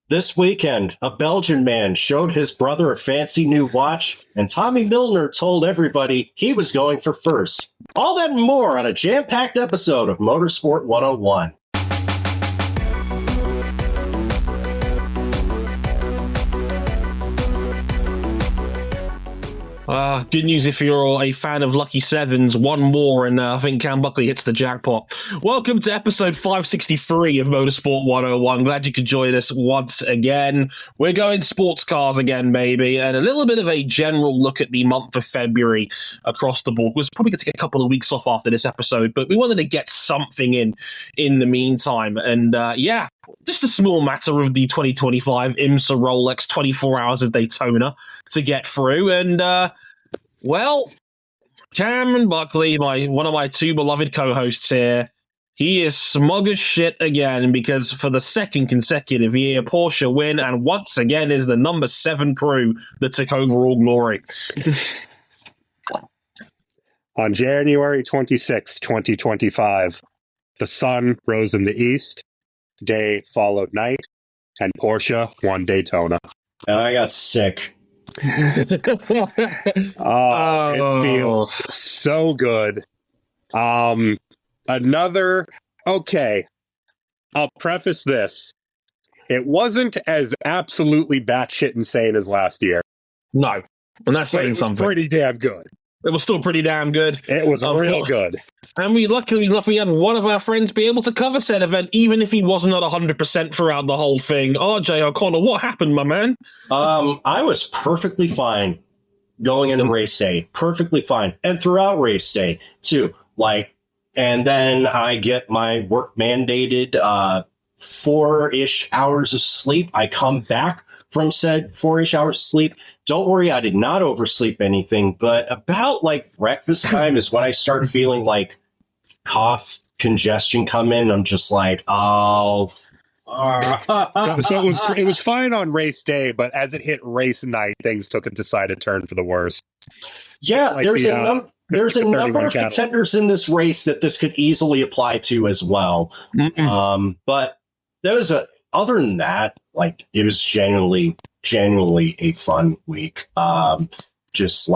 This weekend, a Belgian man showed his brother a fancy new watch, and Tommy Milner told everybody he was going for first. All that and more on a jam-packed episode of Motorsport 101. Good news if you're a fan of Lucky Sevens. One more, and I think Cam Buckley hits the jackpot. Welcome to episode 563 of Motorsport 101. Glad you could join us once again. We're going sports cars again, maybe, and a little bit of a general look at the month of February across the board. We're probably going to take a couple of weeks off after this episode, but we wanted to get something in the meantime. And just a small matter of the 2025 IMSA Rolex 24 Hours of Daytona to get through. And, Cam and Buckley, one of my two beloved co-hosts here, he is smug as shit again because for the second consecutive year, Porsche win and once again is the number 7 crew that took overall glory. On January 26, 2025, the sun rose in the east, day followed night, and Porsche won Daytona. And I got sick. It feels so good. I'll preface this. It wasn't as absolutely batshit insane as last year. No, and that's saying something. Pretty damn good. It was still pretty damn good. It was real good. And we luckily had one of our friends be able to cover said event, even if he wasn't at 100% throughout the whole thing. RJ O'Connor, what happened, my man? I was perfectly fine going into race day. Perfectly fine. And throughout race day, too. And then I get my work mandated 4-ish hours of sleep. I come back from said 4-ish hours of sleep. Don't worry, I did not oversleep anything, but about breakfast time is when I start feeling cough, congestion come in. I'm just like, oh. So it was fine on race day, but as it hit race night, things took a decided turn for the worse. Yeah, there's a number of contenders in this race that this could easily apply to as well. But there was other than that, it was genuinely a fun week. Just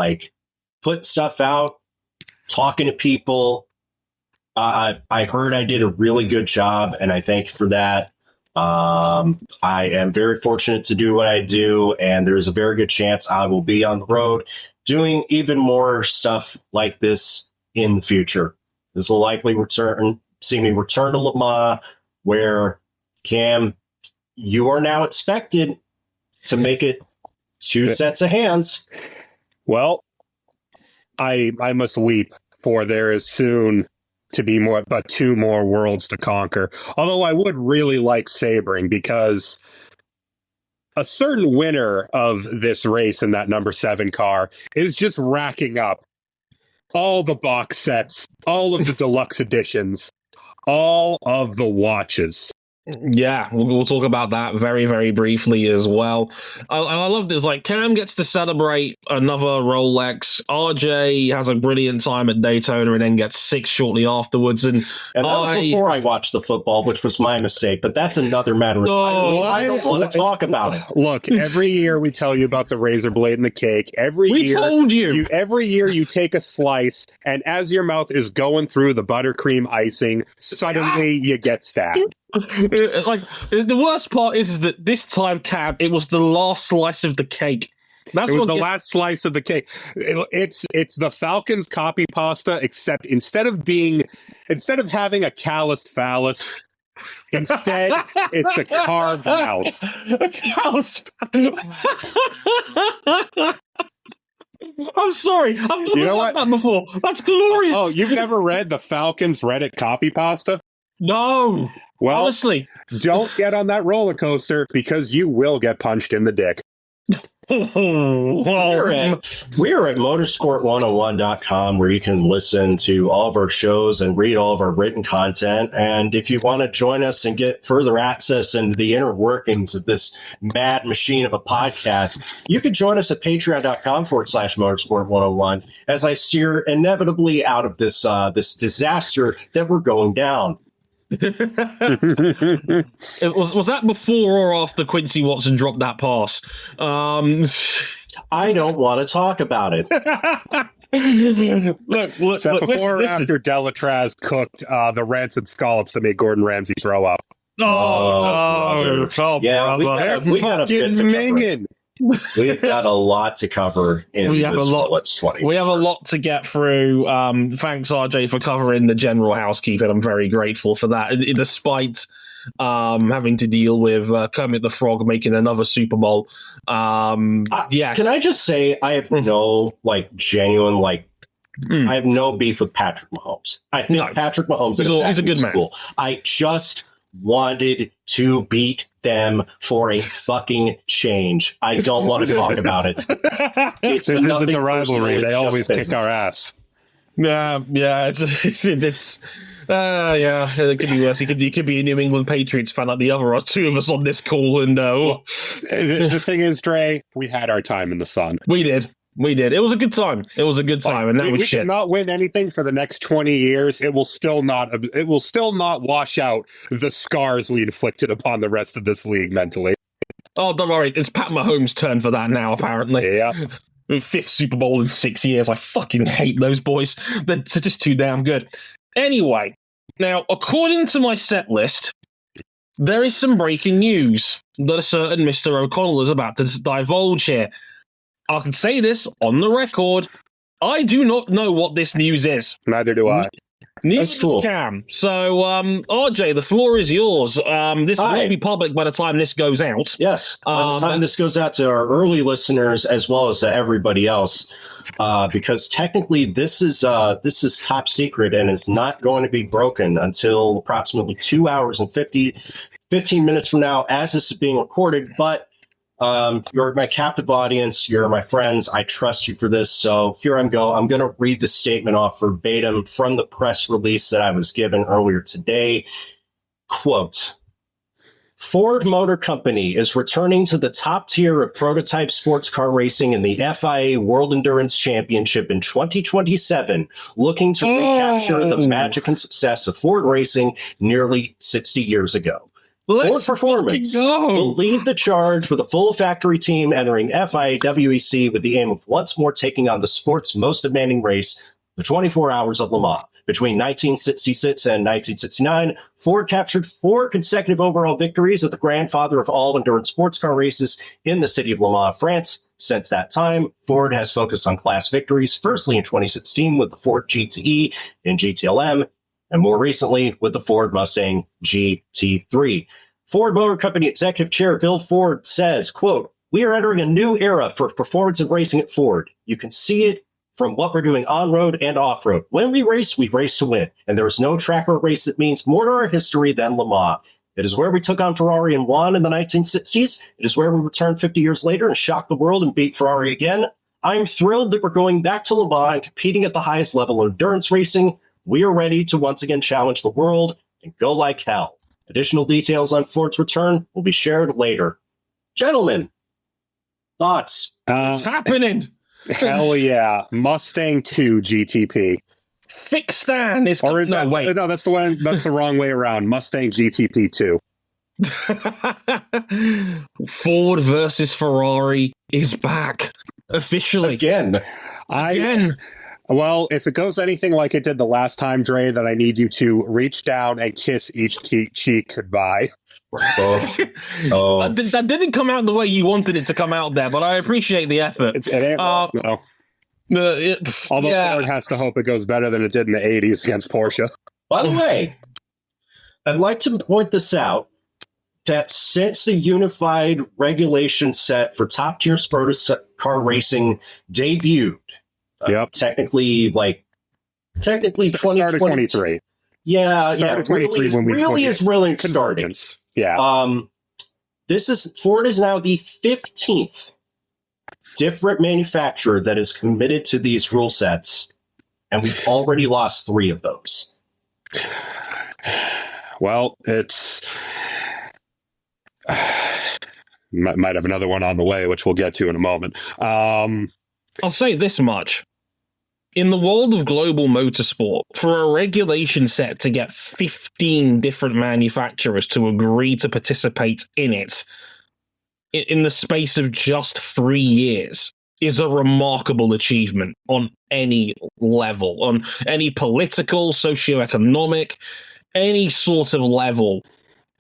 put stuff out, talking to people. I heard I did a really good job, and I thank you for that. I am very fortunate to do what I do, and there's a very good chance I will be on the road doing even more stuff like this in the future. This will likely see me return to Le Mans, where, Cam, you are now expected to make it 2 sets of hands. Well, I must weep, for there is soon to be but 2 more worlds to conquer. Although I would really like sabering, because a certain winner of this race in that number 7 car is just racking up all the box sets, all of the deluxe editions, all of the watches. Yeah, we'll talk about that very, very briefly as well. I love this. Cam gets to celebrate another Rolex. RJ has a brilliant time at Daytona and then gets 6 shortly afterwards. And that was before I watched the football, which was my mistake. But that's another matter of time. I don't want to talk about it. Look, every year we tell you about the razor blade and the cake. We told you. Every year you take a slice, and as your mouth is going through the buttercream icing, suddenly you get stabbed. The worst part is that this time, Cam, it was the last slice of the cake. It was the last slice of the cake. It's the Falcons copy pasta, except instead of having a calloused phallus, instead it's a carved mouth. A calloused. I'm sorry. I've never done that before. That's glorious. Oh, you've never read the Falcons Reddit copy pasta? No. Well, honestly, don't get on that roller coaster, because you will get punched in the dick. We're at motorsport101.com, where you can listen to all of our shows and read all of our written content. And if you want to join us and get further access into the inner workings of this mad machine of a podcast, you can join us at patreon.com/motorsport101 as I steer inevitably out of this disaster that we're going down. Was that before or after Quincy Watson dropped that pass? I don't want to talk about it. Look, before or listen. after Delatraz cooked the rancid scallops that made Gordon Ramsay throw up. Yeah, we got a bit to cover. We've got a lot to cover in this Rolex 20. We have a lot to get through. Thanks, RJ, for covering the general housekeeping. I'm very grateful for that. Despite having to deal with Kermit the Frog making another Super Bowl. Yeah. Can I just say I have no genuine I have no beef with Patrick Mahomes. I think Patrick Mahomes is a good man. I just wanted to beat them for a fucking change. I don't want to talk about it. It's a rivalry. They always kick our ass. Yeah. It could be worse. He could be a New England Patriots fan like the other two of us on this call. And the thing is, Dre, we had our time in the sun. We did. It was a good time. And that was shit. We did not win anything for the next 20 years. It will still not wash out the scars we inflicted upon the rest of this league mentally. Oh, don't worry. It's Pat Mahomes' turn for that now, apparently. Yeah. 5th Super Bowl in 6 years. I fucking hate those boys. They're just too damn good. Anyway, now, according to my set list, there is some breaking news that a certain Mr. O'Connell is about to divulge here. I can say this on the record. I do not know what this news is. Neither do I. Neither does Cam. So, RJ, the floor is yours. This will be public by the time this goes out. Yes, by the time this goes out to our early listeners as well as to everybody else, because technically this is top secret and it's not going to be broken until approximately 2 hours and 15 minutes from now, as this is being recorded. But you're my captive audience. You're my friends. I trust you for this. So here I go. I'm going to read the statement off verbatim from the press release that I was given earlier today. Quote, Ford Motor Company is returning to the top tier of prototype sports car racing in the FIA World Endurance Championship in 2027, looking to recapture the magic and success of Ford racing nearly 60 years ago. Ford Performance will lead the charge with a full factory team entering FIA WEC with the aim of once more taking on the sport's most demanding race, the 24 Hours of Le Mans. Between 1966 and 1969, Ford captured 4 consecutive overall victories at the grandfather of all endurance sports car races in the city of Le Mans, France. Since that time, Ford has focused on class victories, firstly in 2016 with the Ford GTE and GTLM, and more recently with the Ford Mustang GT3. Ford Motor Company Executive Chair Bill Ford says, quote, "We are entering a new era for performance and racing at Ford. You can see it from what we're doing on-road and off-road. When we race to win. And there is no track or race that means more to our history than Le Mans. It is where we took on Ferrari and won in the 1960s. It is where we returned 50 years later and shocked the world and beat Ferrari again. I'm thrilled that we're going back to Le Mans and competing at the highest level of endurance racing. We are ready to once again challenge the world and go like hell. Additional details on Ford's return will be shared later." Gentlemen, thoughts? What's happening? Hell yeah. Mustang 2 GTP. Thick Stan is... Or is that... wait. No, that's the one. That's the wrong way around. Mustang GTP 2. Ford versus Ferrari is back. Officially. Again. Well, if it goes anything like it did the last time, Dre, then I need you to reach down and kiss each cheek goodbye. That didn't come out the way you wanted it to come out there, but I appreciate the effort. It ain't no. Although Ford has to hope it goes better than it did in the 80s against Porsche. By the way, I'd like to point this out, that since the unified regulation set for top-tier sports car racing debuted, technically 2023. Yeah, really is starting. Yeah. Ford is now the 15th different manufacturer that is committed to these rule sets, and we've already lost 3 of those. Well, it's might have another one on the way, which we'll get to in a moment. I'll say this much. in the world of global motorsport, for a regulation set to get 15 different manufacturers to agree to participate in it in the space of just 3 years is a remarkable achievement on any level, on any political, socioeconomic, any sort of level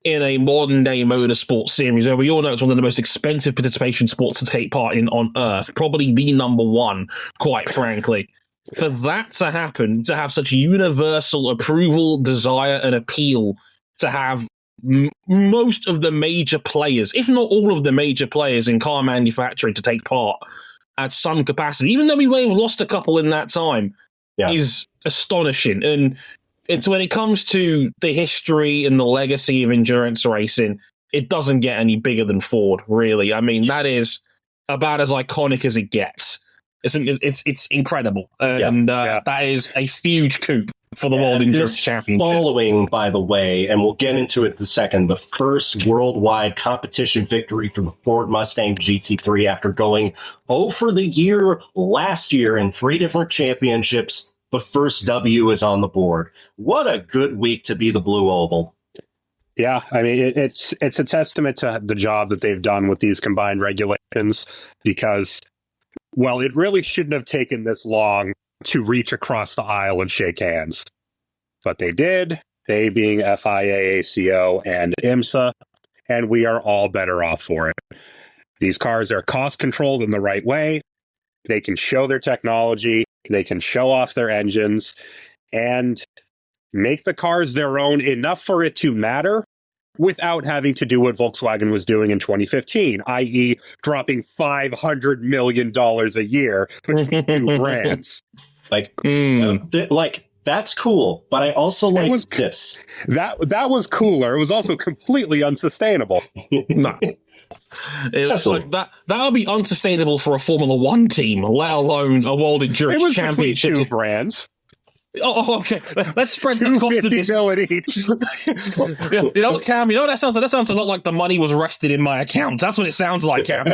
in a modern day motorsport series where we all know it's one of the most expensive participation sports to take part in on Earth, probably the number one, quite frankly. For that to happen, to have such universal approval, desire, and appeal, to have most of the major players, if not all of the major players in car manufacturing, to take part at some capacity, even though we may have lost a couple in that time, is astonishing. And it's when it comes to the history and the legacy of endurance racing, it doesn't get any bigger than Ford, really. I mean, that is about as iconic as it gets. It's incredible. And that is a huge coup for the World Endurance Championship. Following, by the way, and we'll get into it in a second, the first worldwide competition victory for the Ford Mustang GT3 after going 0 for the year last year in 3 different championships. The first W is on the board. What a good week to be the Blue Oval. Yeah, I mean, it's a testament to the job that they've done with these combined regulations because, well, it really shouldn't have taken this long to reach across the aisle and shake hands. But they did, they being FIA, ACO, and IMSA, and we are all better off for it. These cars are cost-controlled in the right way. They can show their technology. They can show off their engines and make the cars their own enough for it to matter without having to do what Volkswagen was doing in 2015, i.e. dropping $500 million a year between 2 brands. That's cool, but I also like this. That was cooler. It was also completely unsustainable. No. That would be unsustainable for a Formula One team, let alone a World Endurance Championship. 2 brands. Oh, okay. Let's spread the cost of this. Each. You know, Cam. You know what that sounds like? That sounds a lot like the money was rested in my account. That's what it sounds like, Cam.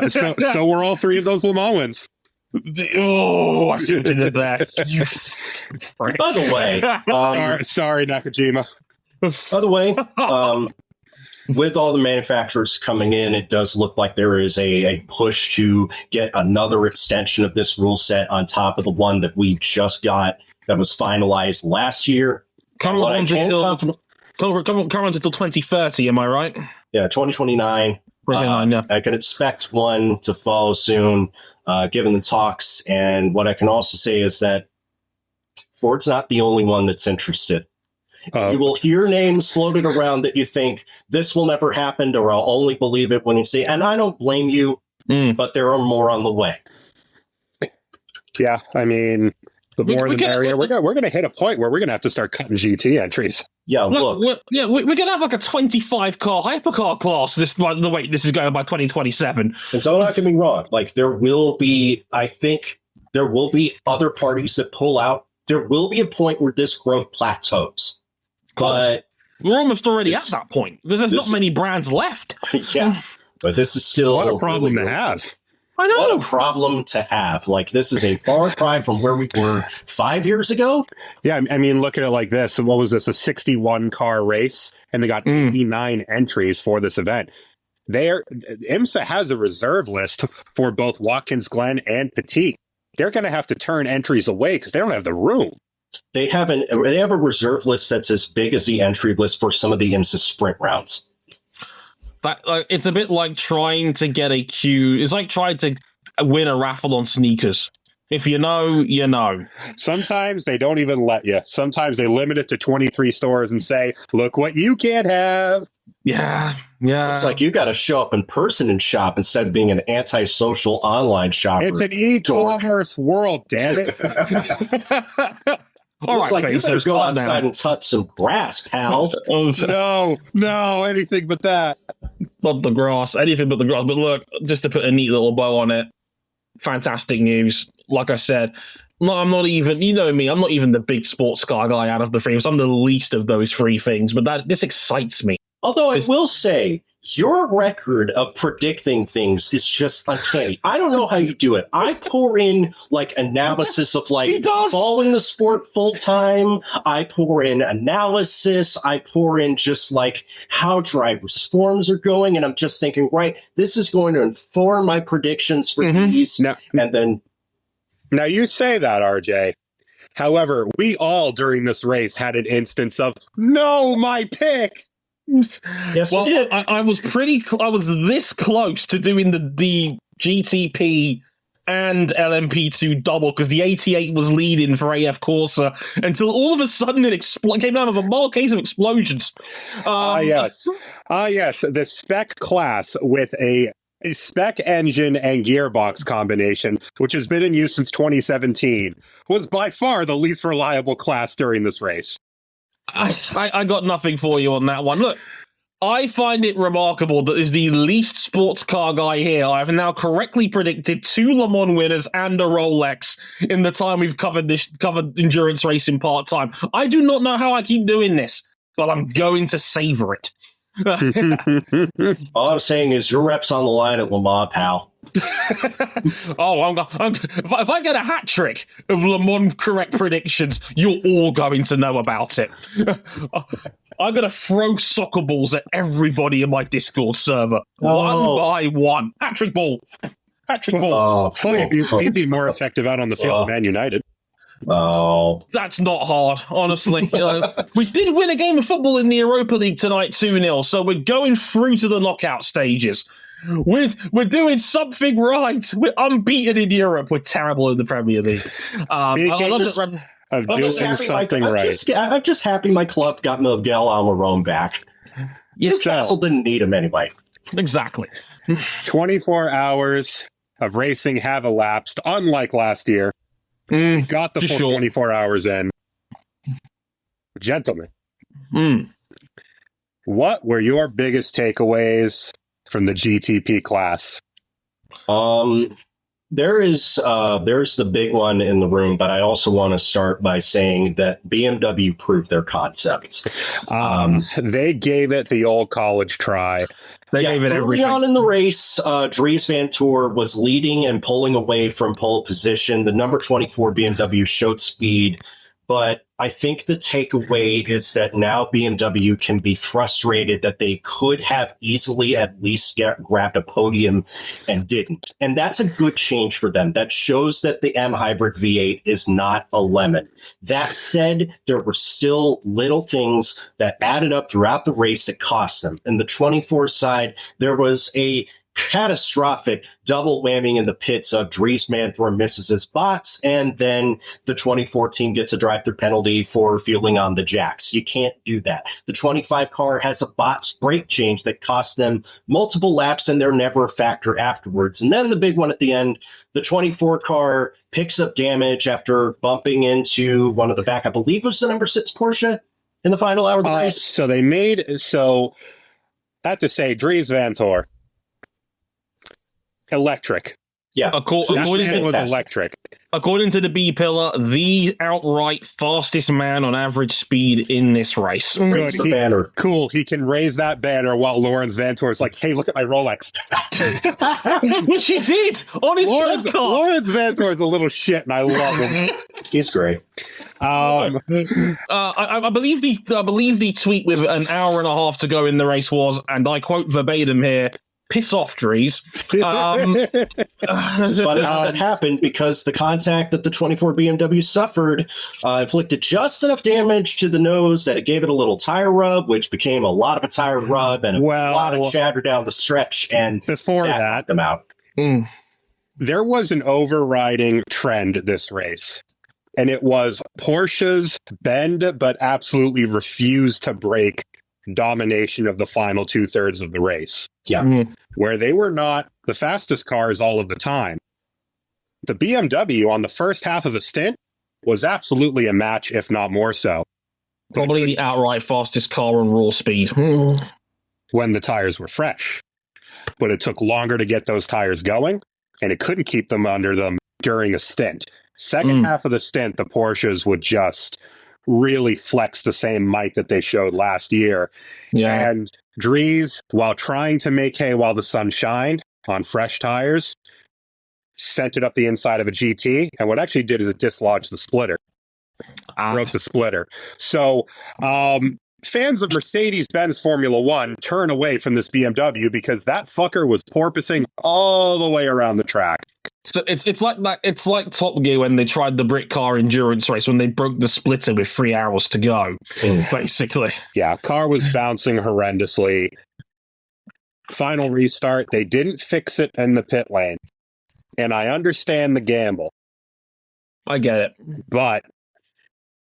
So we're all 3 of those Le Mans wins. Oh, I see what you did there. By the way, sorry, Nakajima. By the way, with all the manufacturers coming in, it does look like there is a push to get another extension of this rule set on top of the one that we just got that was finalized last year. Come on until 2030, am I right? Yeah, 2029. I can expect one to follow soon, given the talks. And what I can also say is that Ford's not the only one that's interested. You will hear names floated around that you think this will never happen, or I'll only believe it when you see. And I don't blame you, but there are more on the way. Yeah, I mean, the more the merrier. We're going to hit a point where we're going to have to start cutting GT entries. Yeah, look. We're going to have like a 25-car hypercar class. This is going by 2027. And don't get me wrong. Like there will be other parties that pull out. There will be a point where this growth plateaus. But we're almost already at that point because there's not many brands left. Yeah, but this is still what a problem to have. I know. What a problem to have. Like, this is a far cry from where we were 5 years ago. Yeah, I mean, look at it like this. What was this, a 61-car race? And they got 89 entries for this event. IMSA has a reserve list for both Watkins Glen and Petit. They're going to have to turn entries away because they don't have the room. They have a reserve list that's as big as the entry list for some of the IMSA sprint rounds. It's a bit like trying to get a queue. It's like trying to win a raffle on sneakers. If you know, you know. Sometimes they don't even let you. Sometimes they limit it to 23 stores and say, look what you can't have. Yeah. It's like you got to show up in person and shop instead of being an antisocial online shopper. It's an e-commerce world, damn it. All right, like you better go outside and touch some grass, pal. No, anything but that. Not the grass, anything but the grass. But look, just to put a neat little bow on it, fantastic news. Like I said, I'm not even, you know me, I'm not even the big sports car guy out of the three. I'm the least of those three things, but this excites me. Although I will say, your record of predicting things is just uncanny. I don't know how you do it. I pour in like analysis of like following the sport full time. I pour in analysis. I pour in just like how drivers' forms are going. And I'm just thinking, right, this is going to inform my predictions for these. Now you say that, RJ. However, we all during this race had an instance of, no, my pick. Yes, well, I was I was this close to doing the GTP and LMP2 double because the 88 was leading for AF Corsa until all of a sudden it came out of a mild case of explosions. Yes. The spec class with a spec engine and gearbox combination, which has been in use since 2017, was by far the least reliable class during this race. I got nothing for you on that one. Look, I find it remarkable that as the least sports car guy here, I have now correctly predicted 2 Le Mans winners and a Rolex in the time we've covered endurance racing part-time. I do not know how I keep doing this, but I'm going to savor it. All I'm saying is your rep's on the line at Le Mans, pal. If I get a hat trick of Le Mans correct predictions, you're all going to know about it. I'm going to throw soccer balls at everybody in my Discord server, one by one. Hat trick ball. You'd be more effective out on the field than Man United. Oh, that's not hard, honestly. We did win a game of football in the Europa League tonight, 2-0, so we're going through to the knockout stages. We're doing something right. We're unbeaten in Europe. We're terrible in the Premier League. I'm just happy my club got Miguel Almiron back. Newcastle didn't need him anyway. Exactly. 24 hours of racing have elapsed, unlike last year. Got the full 24 hours in. Gentlemen, what were your biggest takeaways from the GTP class? There's the big one in the room, but I also want to start by saying that BMW proved their concepts. They gave it the old college try. They gave it everything. Early on in the race, Dries Vanthoor was leading and pulling away from pole position. The number 24 BMW showed speed, but I think the takeaway is that now BMW can be frustrated that they could have easily at least grabbed a podium and didn't. And that's a good change for them. That shows that the M Hybrid V8 is not a lemon. That said, there were still little things that added up throughout the race that cost them. In the 24 side, there was a catastrophic double whammy in the pits of Dries Vanthoor misses his box, and then the 2014 gets a drive-through penalty for fueling on the jacks. You can't do that. The 25 car has a box brake change that cost them multiple laps, and they're never a factor afterwards. And then the big one at the end, the 24 car picks up damage after bumping into one of the back, I believe it was the number 6 Porsche in the final hour of the race. I have to say, Dries Vanthoor, electric. Yeah, according to the B pillar, the outright fastest man on average speed in this race. Good. Cool. He can raise that banner while Lawrence Vanthoor is like, "Hey, look at my Rolex." Which he did on his podcast. Lawrence Vanthoor is a little shit, and I love him. He's great. I believe the tweet with an hour and a half to go in the race was, and I quote verbatim here, "Piss off, Dries." It's funny how that happened because the contact that the 24 BMW suffered inflicted just enough damage to the nose that it gave it a little tire rub, which became a lot of a tire rub and a lot of chatter down the stretch. And before that, them out. There was an overriding trend this race, and it was Porsche's bend but absolutely refuse to brake domination of the final 2/3 of the race. Yeah. Where they were not the fastest cars all of the time. The BMW on the first half of the stint was absolutely a match, if not more so. Probably the outright fastest car on raw speed. When the tires were fresh. But it took longer to get those tires going, and it couldn't keep them under them during a stint. Second half of the stint, the Porsches would just really flex the same might that they showed last year. Yeah. And Dries, while trying to make hay while the sun shined on fresh tires, sent it up the inside of a GT, and what it actually did is it dislodged the splitter. Broke the splitter. So, fans of Mercedes-Benz Formula One turn away from this BMW because that fucker was porpoising all the way around the track. So it's like that. It's like Top Gear when they tried the Brit car endurance race when they broke the splitter with 3 hours to go, basically. Yeah, car was bouncing horrendously. Final restart. They didn't fix it in the pit lane. And I understand the gamble. I get it. But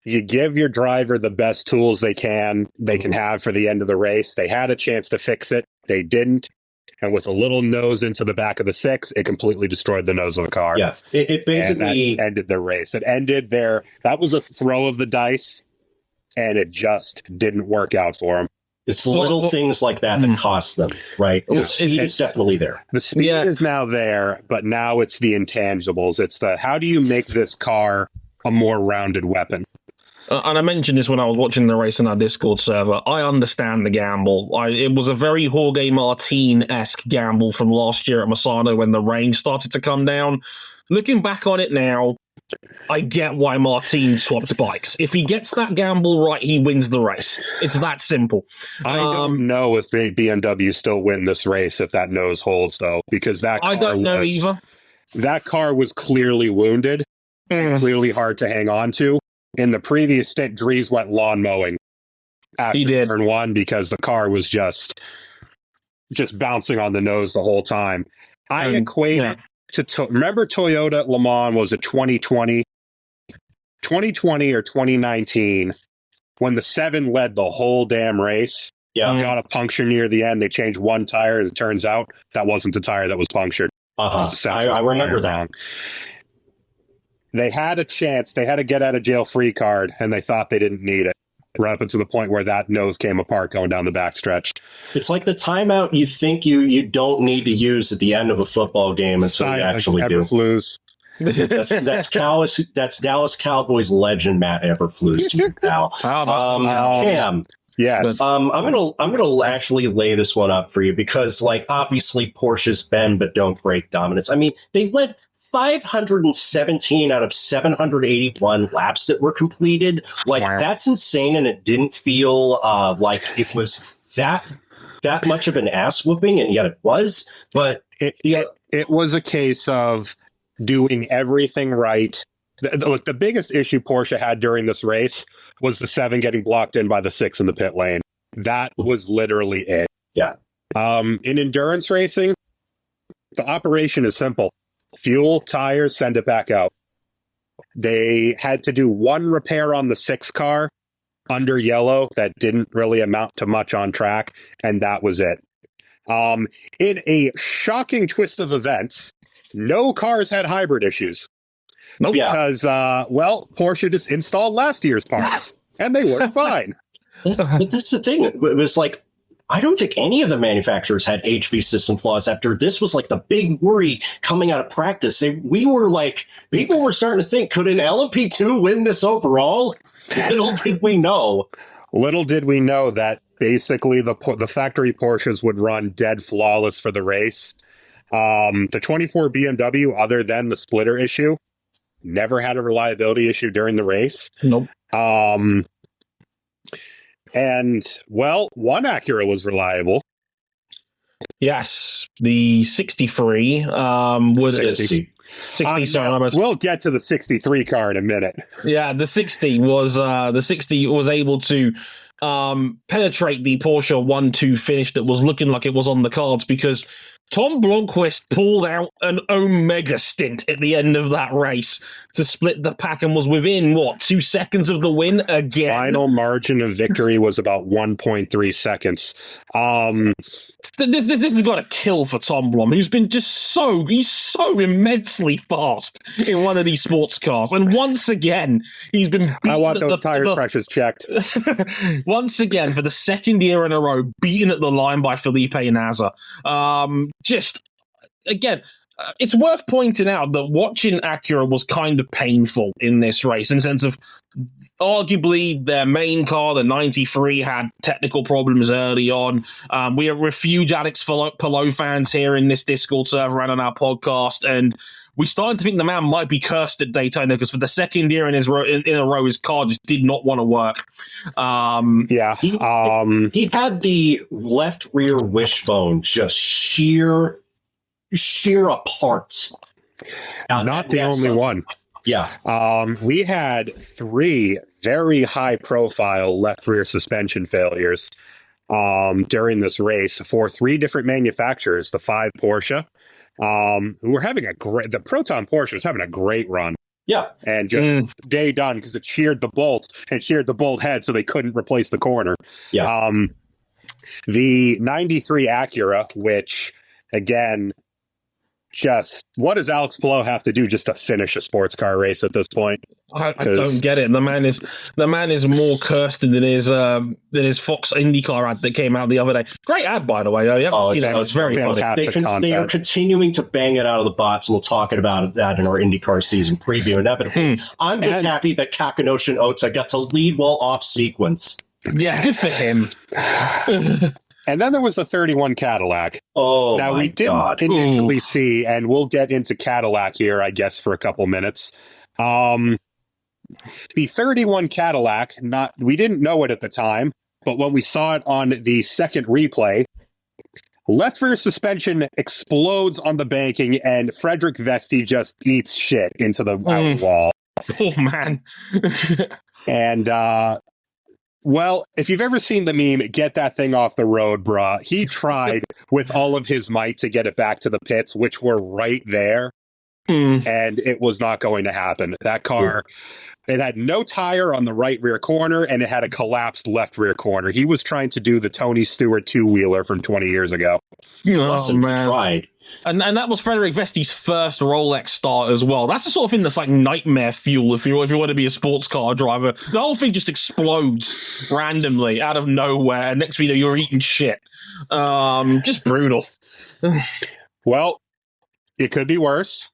you give your driver the best tools they can have for the end of the race. They had a chance to fix it. They didn't. And with a little nose into the back of the six, it completely destroyed the nose of the car. Yeah, it basically ended the race. It ended there. That was a throw of the dice, and it just didn't work out for them. It's little things like that cost them, right? The speed is definitely there. The speed is now there, but now it's the intangibles. It's the how do you make this car a more rounded weapon? And I mentioned this when I was watching the race in our Discord server. I understand the gamble. It was a very Jorge Martin-esque gamble from last year at Misano when the rain started to come down. Looking back on it now, I get why Martin swapped bikes. If he gets that gamble right, he wins the race. It's that simple. I don't know if BMW still win this race if that nose holds, though, because that car I don't know either. That car was clearly wounded, clearly hard to hang on to. In the previous stint, Dries went lawn mowing after turn one because the car was just bouncing on the nose the whole time. I equate it to remember Toyota Le Mans was a 2020 or 2019 when the 7 led the whole damn race. Yeah, got a puncture near the end. They changed one tire. As it turns out, that wasn't the tire that was punctured. I remember that. They had a chance. They had a get out of jail free card, and they thought they didn't need it. Right up to the point where that nose came apart going down the backstretch. It's like the timeout you think you don't need to use at the end of a football game, and so you actually do. Eberflus. That's Dallas Cowboys legend Matt Eberflus to you, Cal. Cam. Yes. I'm gonna actually lay this one up for you because, like, obviously Porsche's bend but don't break dominance. I mean, they led 517 out of 781 laps that were completed. Like, that's insane, and it didn't feel like it was that much of an ass whooping, and yet it was. But it was a case of doing everything right. Look, the biggest issue Porsche had during this race was the 7 getting blocked in by the 6 in the pit lane. That was literally it. Yeah. In endurance racing, the operation is simple. Fuel, tires, send it back out. They had to do one repair on the 6 car under yellow that didn't really amount to much on track, and that was it. In a shocking twist of events, no cars had hybrid issues. Nope. Because, Porsche just installed last year's parts, and they worked fine. But that's the thing. It was like, I don't think any of the manufacturers had HV system flaws after this was like the big worry coming out of practice. People were starting to think, could an LMP2 win this overall? Little did we know. Little did we know that basically the factory Porsches would run dead flawless for the race. The 24 BMW, other than the splitter issue, never had a reliability issue during the race. Nope. And, one Acura was reliable. Yes, the 63 was 60. 60. Sorry, we'll get to the 63 car in a minute. Yeah, the 60 was able to penetrate the Porsche 1-2 finish that was looking like it was on the cards because Tom Blomqvist pulled out an Omega stint at the end of that race to split the pack and was within, 2 seconds of the win again? Final margin of victory was about 1.3 seconds. This has got a kill for Tom Blom, who's been he's so immensely fast in one of these sports cars. And once again, he's been beaten. I want those tire pressures checked. Once again, for the second year in a row, beaten at the line by Felipe Nasr. it's worth pointing out that watching Acura was kind of painful in this race, in the sense of arguably their main car, the 93, had technical problems early on. We're huge Alex Palou fans here in this Discord server and on our podcast, and we're starting to think the man might be cursed at Daytona, because for the second year in a row, his car just did not want to work. He had the left rear wishbone just shear apart. Not the only one. Yeah. We had 3 very high profile left rear suspension failures during this race for 3 different manufacturers. The 5 Porsche, who were having the Proton Porsche was having a great run. Yeah. And just day done, because it sheared the bolts and sheared the bolt head, so they couldn't replace the corner. Yeah. The 93 Acura, which, again, just what does Alex Palou have to do just to finish a sports car race at this point? I don't get it. The man is more cursed than his Fox IndyCar ad that came out the other day. Great ad, by the way. It's very fantastic. They are continuing to bang it out of the box, and we'll talk about that in our IndyCar season preview inevitably. I'm just happy that Kakanoush and Ota got to lead well off sequence. Yeah, good for him. And then there was the 31 Cadillac. Oh, now we didn't initially see, and we'll get into Cadillac here, I guess, for a couple minutes. The 31 Cadillac, we didn't know it at the time, but when we saw it on the second replay, left rear suspension explodes on the banking, and Frederick Vesti just eats shit into the outer wall. Oh, man. And, well, if you've ever seen the meme, get that thing off the road, bruh. He tried with all of his might to get it back to the pits, which were right there, and it was not going to happen. That car, it had no tire on the right rear corner, and it had a collapsed left rear corner. He was trying to do the Tony Stewart two-wheeler from 20 years ago. Oh, man. Tried. And that was Frederick Vesti's first Rolex start as well. That's the sort of thing that's like nightmare fuel if you want to be a sports car driver. The whole thing just explodes randomly out of nowhere. Next thing you know, you're eating shit. Just brutal. Well, it could be worse.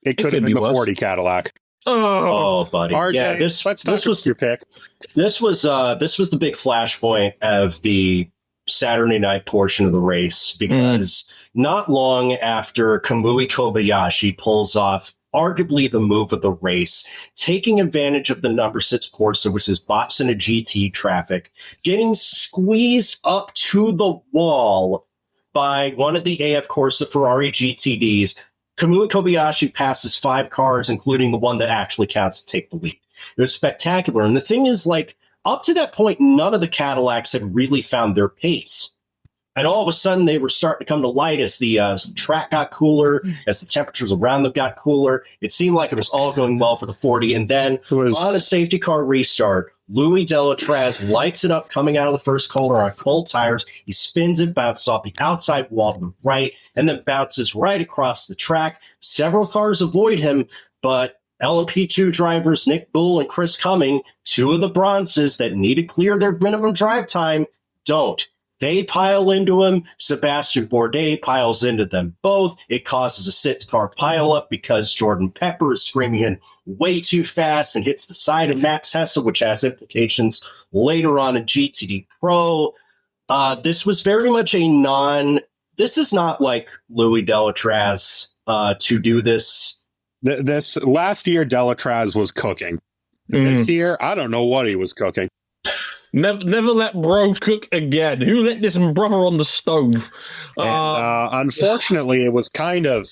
It could have been the 40 Cadillac. Oh, buddy. RJ, yeah, this was your pick. This was the big flashpoint of the Saturday night portion of the race, because not long after Kamui Kobayashi pulls off arguably the move of the race, taking advantage of the number 6 Porsche, which is bots in a GT traffic, getting squeezed up to the wall by one of the AF Corsa Ferrari GTDs, Kamui Kobayashi passes 5 cars, including the one that actually counts to take the lead. It was spectacular. And the thing is, like, up to that point, none of the Cadillacs had really found their pace. And all of a sudden, they were starting to come to light as the track got cooler, as the temperatures around them got cooler. It seemed like it was all going well for the 40. And then on a safety car restart, Louis Delatraz lights it up coming out of the first corner on cold tires. He spins it, bounces off the outside wall to the right, and then bounces right across the track. Several cars avoid him, but LMP2 drivers Nick Bull and Chris Cumming, 2 of the bronzes that need to clear their minimum drive time, don't. They pile into him. Sebastian Bourdais piles into them both. It causes a 6-car pileup because Jordan Pepper is screaming in way too fast and hits the side of Max Hesse, which has implications later on in GTD Pro. This was very much this is not like Louis Delatraz to do this. This last year, Delatraz was cooking. This year, I don't know what he was cooking. Never let bro cook again. Who let this brother on the stove? And, unfortunately, it was kind of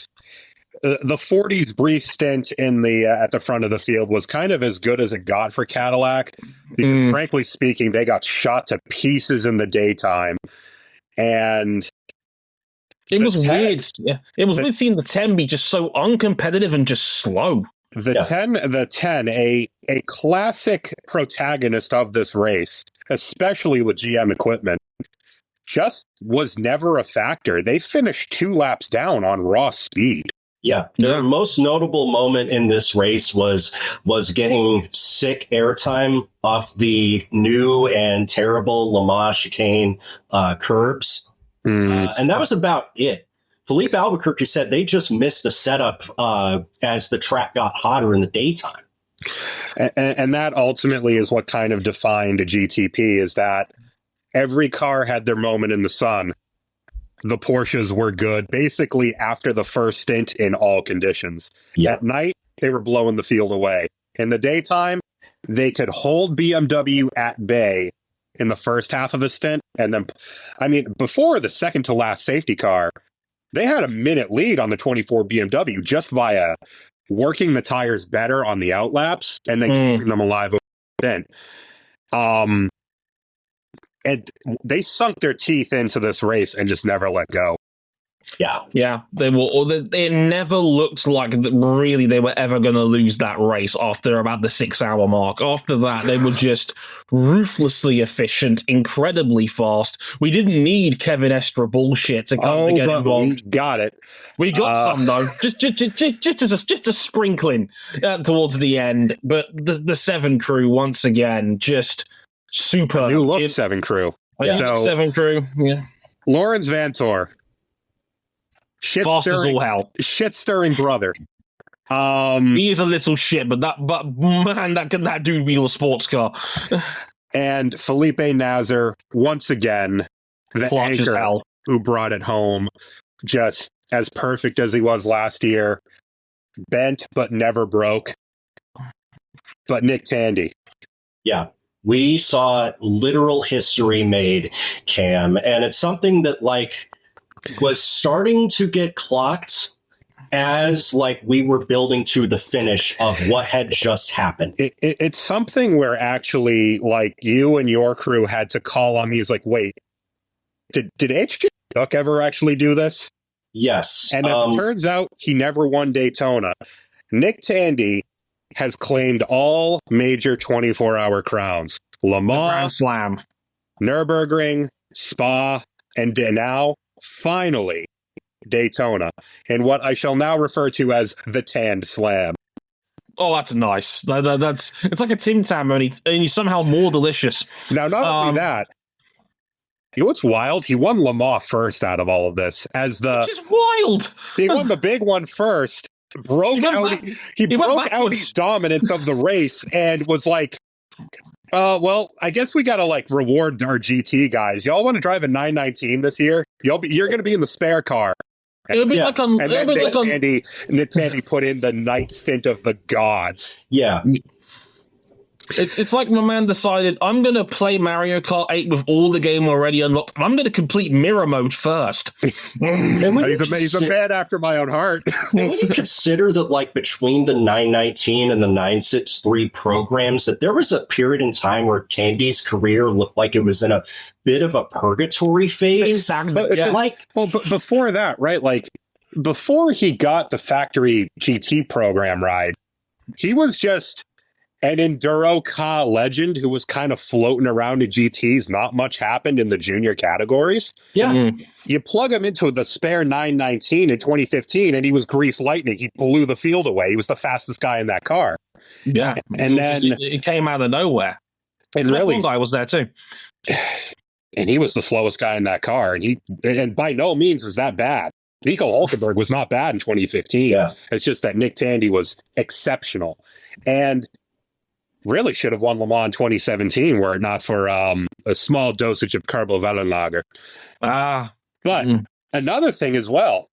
the 40's brief stint in the at the front of the field was kind of as good as it got for Cadillac, because frankly speaking, they got shot to pieces in the daytime, and it was weird. Yeah, it was weird seeing the 10 be just so uncompetitive and just slow. The 10, a classic protagonist of this race, especially with GM equipment, just was never a factor. They finished 2 laps down on raw speed. Yeah, their most notable moment in this race was getting sick airtime off the new and terrible Le Mans chicane curbs. And that was about it. Felipe Albuquerque said they just missed a setup as the track got hotter in the daytime. And that ultimately is what kind of defined a GTP, is that every car had their moment in the sun. The Porsches were good basically after the first stint in all conditions. Yeah. At night, they were blowing the field away. In the daytime, they could hold BMW at bay in the first half of a stint. And then, I mean, before the second to last safety car, they had a minute lead on the 24 BMW just via working the tires better on the outlaps and then keeping them alive over the stint. And they sunk their teeth into this race and just never let go. Yeah, they were. It never looked like really they were ever going to lose that race after about the 6 hour mark. After that, they were just ruthlessly efficient, incredibly fast. We didn't need Kevin Estre bullshit to come to get involved. We got it. We got some though, just a sprinkling towards the end. But the 7 crew once again just super New look 7 crew. Yeah. So, 7 crew. Yeah. Lawrence Vantor. Fast as all hell. Shit-stirring brother. He is a little shit, but man, that dude wheel a sports car. And Felipe Nasr, once again, the Clutch anchor who brought it home, just as perfect as he was last year. Bent, but never broke. But Nick Tandy. Yeah. We saw literal history made, Cam, and it's something that, like, was starting to get clocked as like we were building to the finish of what had just happened. It's something where actually like you and your crew had to call on me. It's like, wait, did HJ Duck ever actually do this? Yes. And as it turns out, he never won Daytona. Nick Tandy has claimed all major 24-hour crowns. Le Mans, Grand Slam, Nürburgring, Spa, and now finally, Daytona, in what I shall now refer to as the Tanned Slam. Oh, that's nice. It's like a Tim Tam, only somehow more delicious. Now, not only that, you know what's wild? He won Le Mans first out of all of this. Which is wild! He won the big one first, he broke Audi's dominance of the race, and was like, well, I guess we gotta like reward our GT guys. Y'all want to drive a 919 this year? You're going to be in the spare car. It'll be like on. And then Nick Tandy put in the night stint of the gods. Yeah. It's like my man decided, I'm going to play Mario Kart 8 with all the game already unlocked. I'm going to complete mirror mode first. He's a man after my own heart. When you consider that, like, between the 919 and the 963 programs, that there was a period in time where Tandy's career looked like it was in a bit of a purgatory phase. Exactly. But before that, right? Like, before he got the factory GT program ride, he was just an Enduro car legend who was kind of floating around in GTs. Not much happened in the junior categories. Yeah. You plug him into the spare 919 in 2015, and he was grease lightning. He blew the field away. He was the fastest guy in that car. Yeah. And then it came out of nowhere. And really, guy was there too. And he was the slowest guy in that car. And by no means was that bad. Nico Hulkenberg was not bad in 2015. Yeah. It's just that Nick Tandy was exceptional. And really should have won Le Mans in 2017 were it not for a small dosage of Carbovellalager. But another thing as well,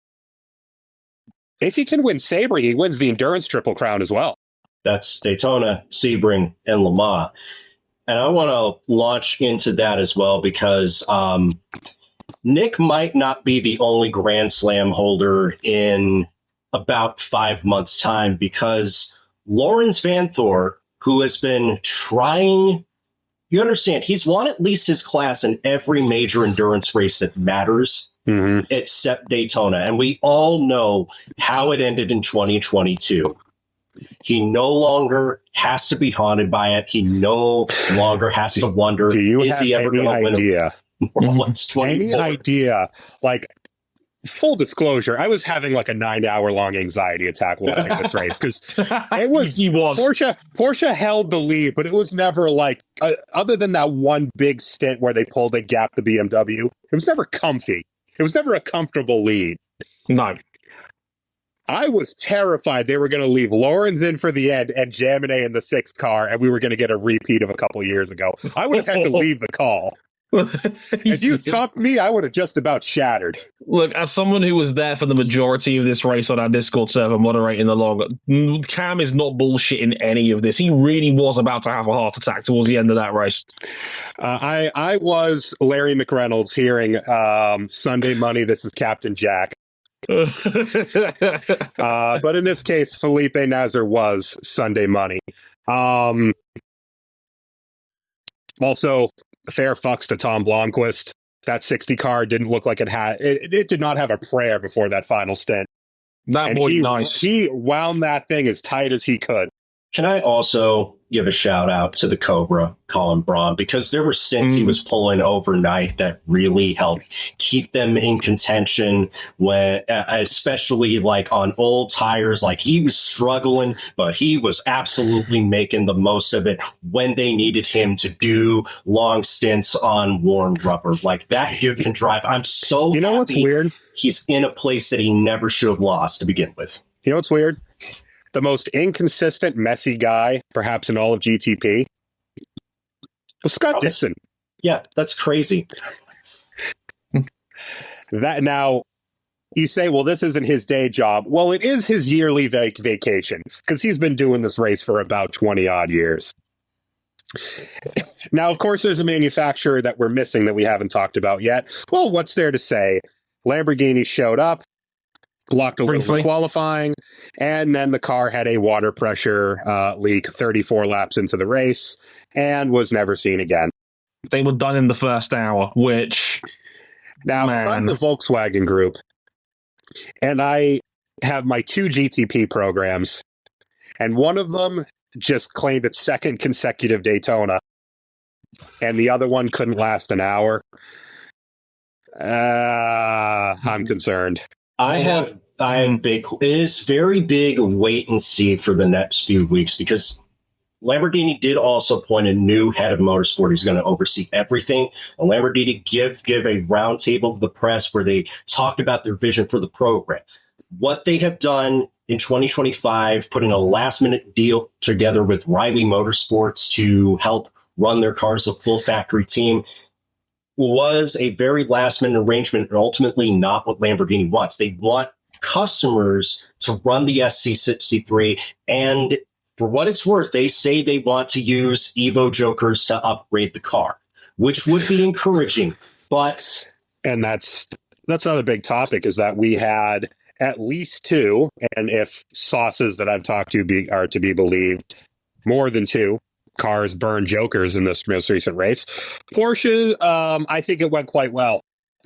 if he can win Sebring, he wins the Endurance Triple Crown as well. That's Daytona, Sebring, and Le Mans. And I want to launch into that as well because Nick might not be the only Grand Slam holder in about 5 months' time because Lawrence Vantor, who has been trying, you understand, he's won at least his class in every major endurance race that matters, except Daytona. And we all know how it ended in 2022. He no longer has to be haunted by it. He no longer has to wonder, is he ever going to win any idea? Like, full disclosure, I was having like a 9-hour-long anxiety attack watching this race because it was Porsche held the lead, but it was never like other than that one big stint where they pulled a gap the BMW. It was never comfy. It was never a comfortable lead. No. I was terrified they were going to leave Lawrence in for the end and Jaminet in the 6th car, and we were going to get a repeat of a couple years ago. I would have had to leave the call. If you stopped me, I would have just about shattered. Look, as someone who was there for the majority of this race on our Discord server moderating along, Cam is not bullshitting any of this. He really was about to have a heart attack towards the end of that race. I was Larry McReynolds hearing Sunday Money, this is Captain Jack. But in this case, Felipe Nasr was Sunday Money. Also, fair fucks to Tom Blomqvist. That 60 car didn't look like it did not have a prayer before that final stint. That boy, nice. He wound that thing as tight as he could. Can I also give a shout out to the Cobra, Colin Braun, because there were stints he was pulling overnight that really helped keep them in contention when, especially like on old tires, like he was struggling, but he was absolutely making the most of it when they needed him to do long stints on worn rubber. Like that dude can drive. I'm so You know what's weird? He's in a place that he never should have lost to begin with. You know what's weird? The most inconsistent, messy guy, perhaps in all of GTP, was Scott Dixon. Yeah, that's crazy. That now, you say, well, this isn't his day job. Well, it is his yearly vacation, because he's been doing this race for about 20-odd years. Now, of course, there's a manufacturer that we're missing that we haven't talked about yet. Well, what's there to say? Lamborghini showed up, blocked a little qualifying, and then the car had a water pressure leak 34 laps into the race and was never seen again. They were done in the first hour, which... Now, I'm the Volkswagen Group, and I have my 2 GTP programs, and one of them just claimed its 2nd consecutive Daytona, and the other one couldn't last an hour. I'm concerned. It is very big wait and see for the next few weeks, because Lamborghini did also appoint a new head of motorsport who's going to oversee everything. And Lamborghini give a roundtable to the press where they talked about their vision for the program. What they have done in 2025, putting a last-minute deal together with Riley Motorsports to help run their cars, a full factory team, was a very last-minute arrangement and ultimately not what Lamborghini wants. They want customers to run the SC63, and for what it's worth, they say they want to use Evo Jokers to upgrade the car, which would be encouraging. But and that's another big topic, is that we had at least 2, and if sources that I've talked to are to be believed, more than 2 cars burn Jokers in this most recent race. Porsche, I think it went quite well.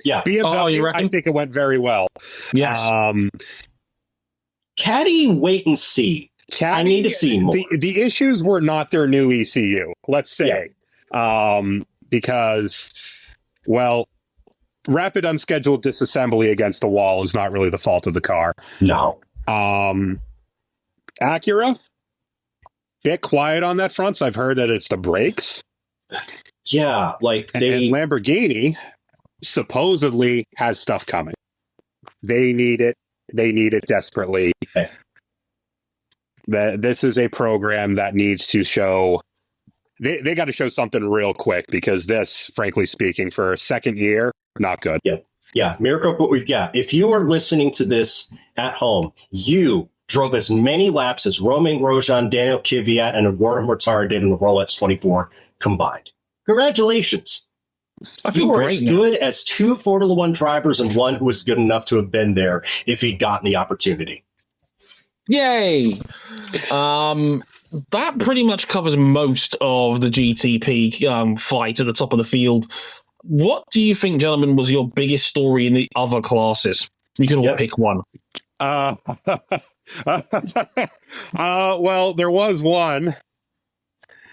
Yeah. BMW, I think it went very well. Yes. Caddy, wait and see. Caddy, I need to see more. The issues were not their new ECU, let's say. Yeah. Because, well, rapid unscheduled disassembly against the wall is not really the fault of the car. No. Acura, bit quiet on that front, so I've heard that it's the brakes. Yeah, like and Lamborghini supposedly has stuff coming. They need it. They need it desperately. Okay. This is a program that needs to show. They got to show something real quick, because this, frankly speaking, for a second year, not good. Yeah. Mirko, what we've got. If you are listening to this at home, you drove as many laps as Romain Grosjean, Daniel Kvyat, and Eduardo Mortara did in the Rolex 24 combined. Congratulations. I feel you were great as now. good as 2 Formula One drivers and one who was good enough to have been there if he'd gotten the opportunity. Yay! That pretty much covers most of the GTP fight at the top of the field. What do you think, gentlemen, was your biggest story in the other classes? You can all pick one. Well, there was one.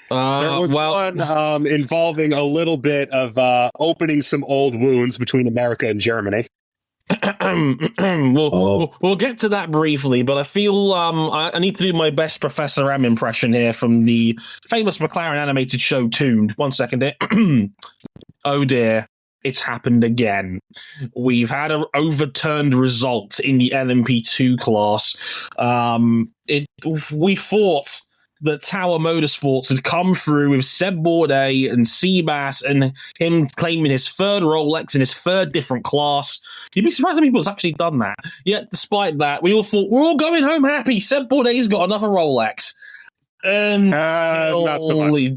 One involving a little bit of opening some old wounds between America and Germany. We'll get to that briefly, but I feel I need to do my best Professor M impression here from the famous McLaren animated show Toon. 1 second here. Oh dear. it's happened again. We've had an overturned result in the LMP2 class. We thought that Tower Motorsports had come through with Seb Bourdais and Seabass and him claiming his third Rolex in his third different class. You'd be surprised how many people's actually done that. Yet, despite that, we all thought, we're all going home happy. Seb Bourdais got another Rolex. Not so much.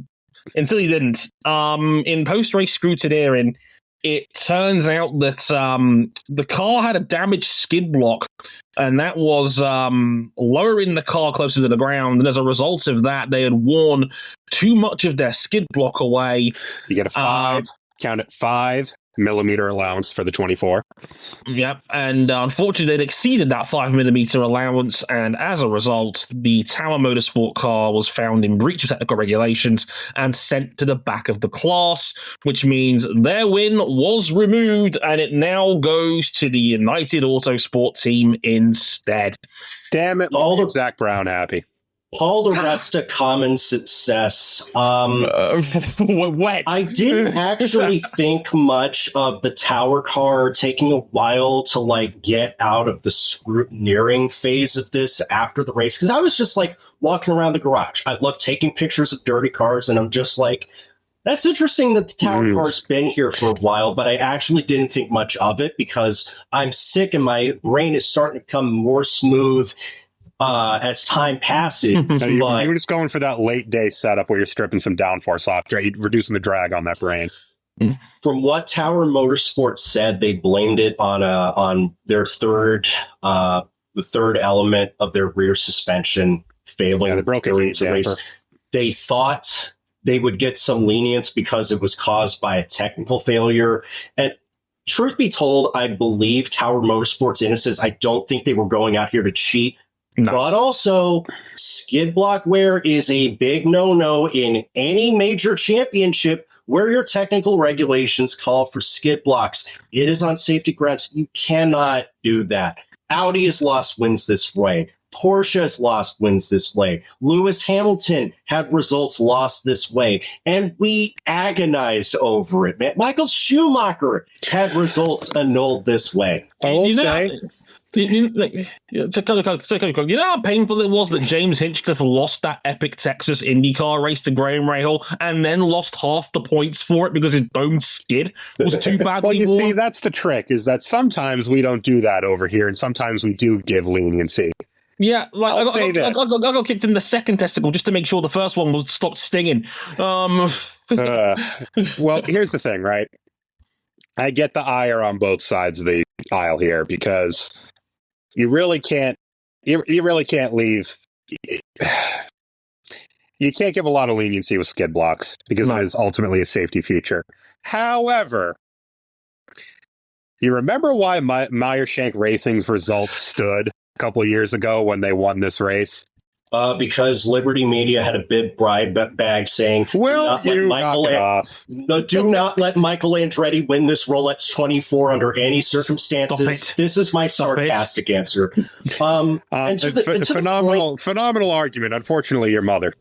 Until he didn't. In post-race scrutineering, it turns out that the car had a damaged skid block, and that was lowering the car closer to the ground. And as a result of that, they had worn too much of their skid block away. You get a 5 millimeter allowance for the 24. Yep, and unfortunately, it exceeded that 5 millimeter allowance, and as a result, the Tower Motorsport car was found in breach of technical regulations and sent to the back of the class, which means their win was removed, and it now goes to the United Autosport team instead. Damn it, Zach Brown happy. All the rest of common success. Wet. I didn't actually think much of the Tower car taking a while to like get out of the scrutineering phase of this after the race, because I was just like walking around the garage. I love taking pictures of dirty cars, and I'm just like, that's interesting that the Tower car's been here for a while, but I actually didn't think much of it because I'm sick and my brain is starting to become more smooth as time passes. So you were just going for that late day setup where you're stripping some downforce off, reducing the drag on that brain. From what Tower Motorsports said, they blamed it on their the third element of their rear suspension failing. Yeah, they broke it race. They thought they would get some lenience because it was caused by a technical failure. And truth be told, I believe Tower Motorsports innocence. I don't think they were going out here to cheat. No. But also, skid block wear is a big no-no in any major championship where your technical regulations call for skid blocks. It is on safety grounds. You cannot do that. Audi has lost wins this way. Porsche has lost wins this way. Lewis Hamilton had results lost this way. And we agonized over it, man. Michael Schumacher had results annulled this way. I will say... You know how painful it was that James Hinchcliffe lost that epic Texas IndyCar race to Graham Rahal and then lost half the points for it because his dome skid was too badly Well, you worn? see, that's the trick, is that sometimes we don't do that over here, and sometimes we do give leniency. Yeah, like I got kicked in the second testicle just to make sure the first one was stopped stinging. Well, here's the thing, right? I get the ire on both sides of the aisle here because... You really can't leave. You can't give a lot of leniency with skid blocks because it is ultimately a safety feature. However, you remember why Meyershank Racing's results stood a couple of years ago when they won this race? Because Liberty Media had a big bribe bag saying, do not let Michael Andretti win this Rolex 24 under any circumstances. This is my sarcastic answer. Phenomenal argument. Unfortunately, your mother.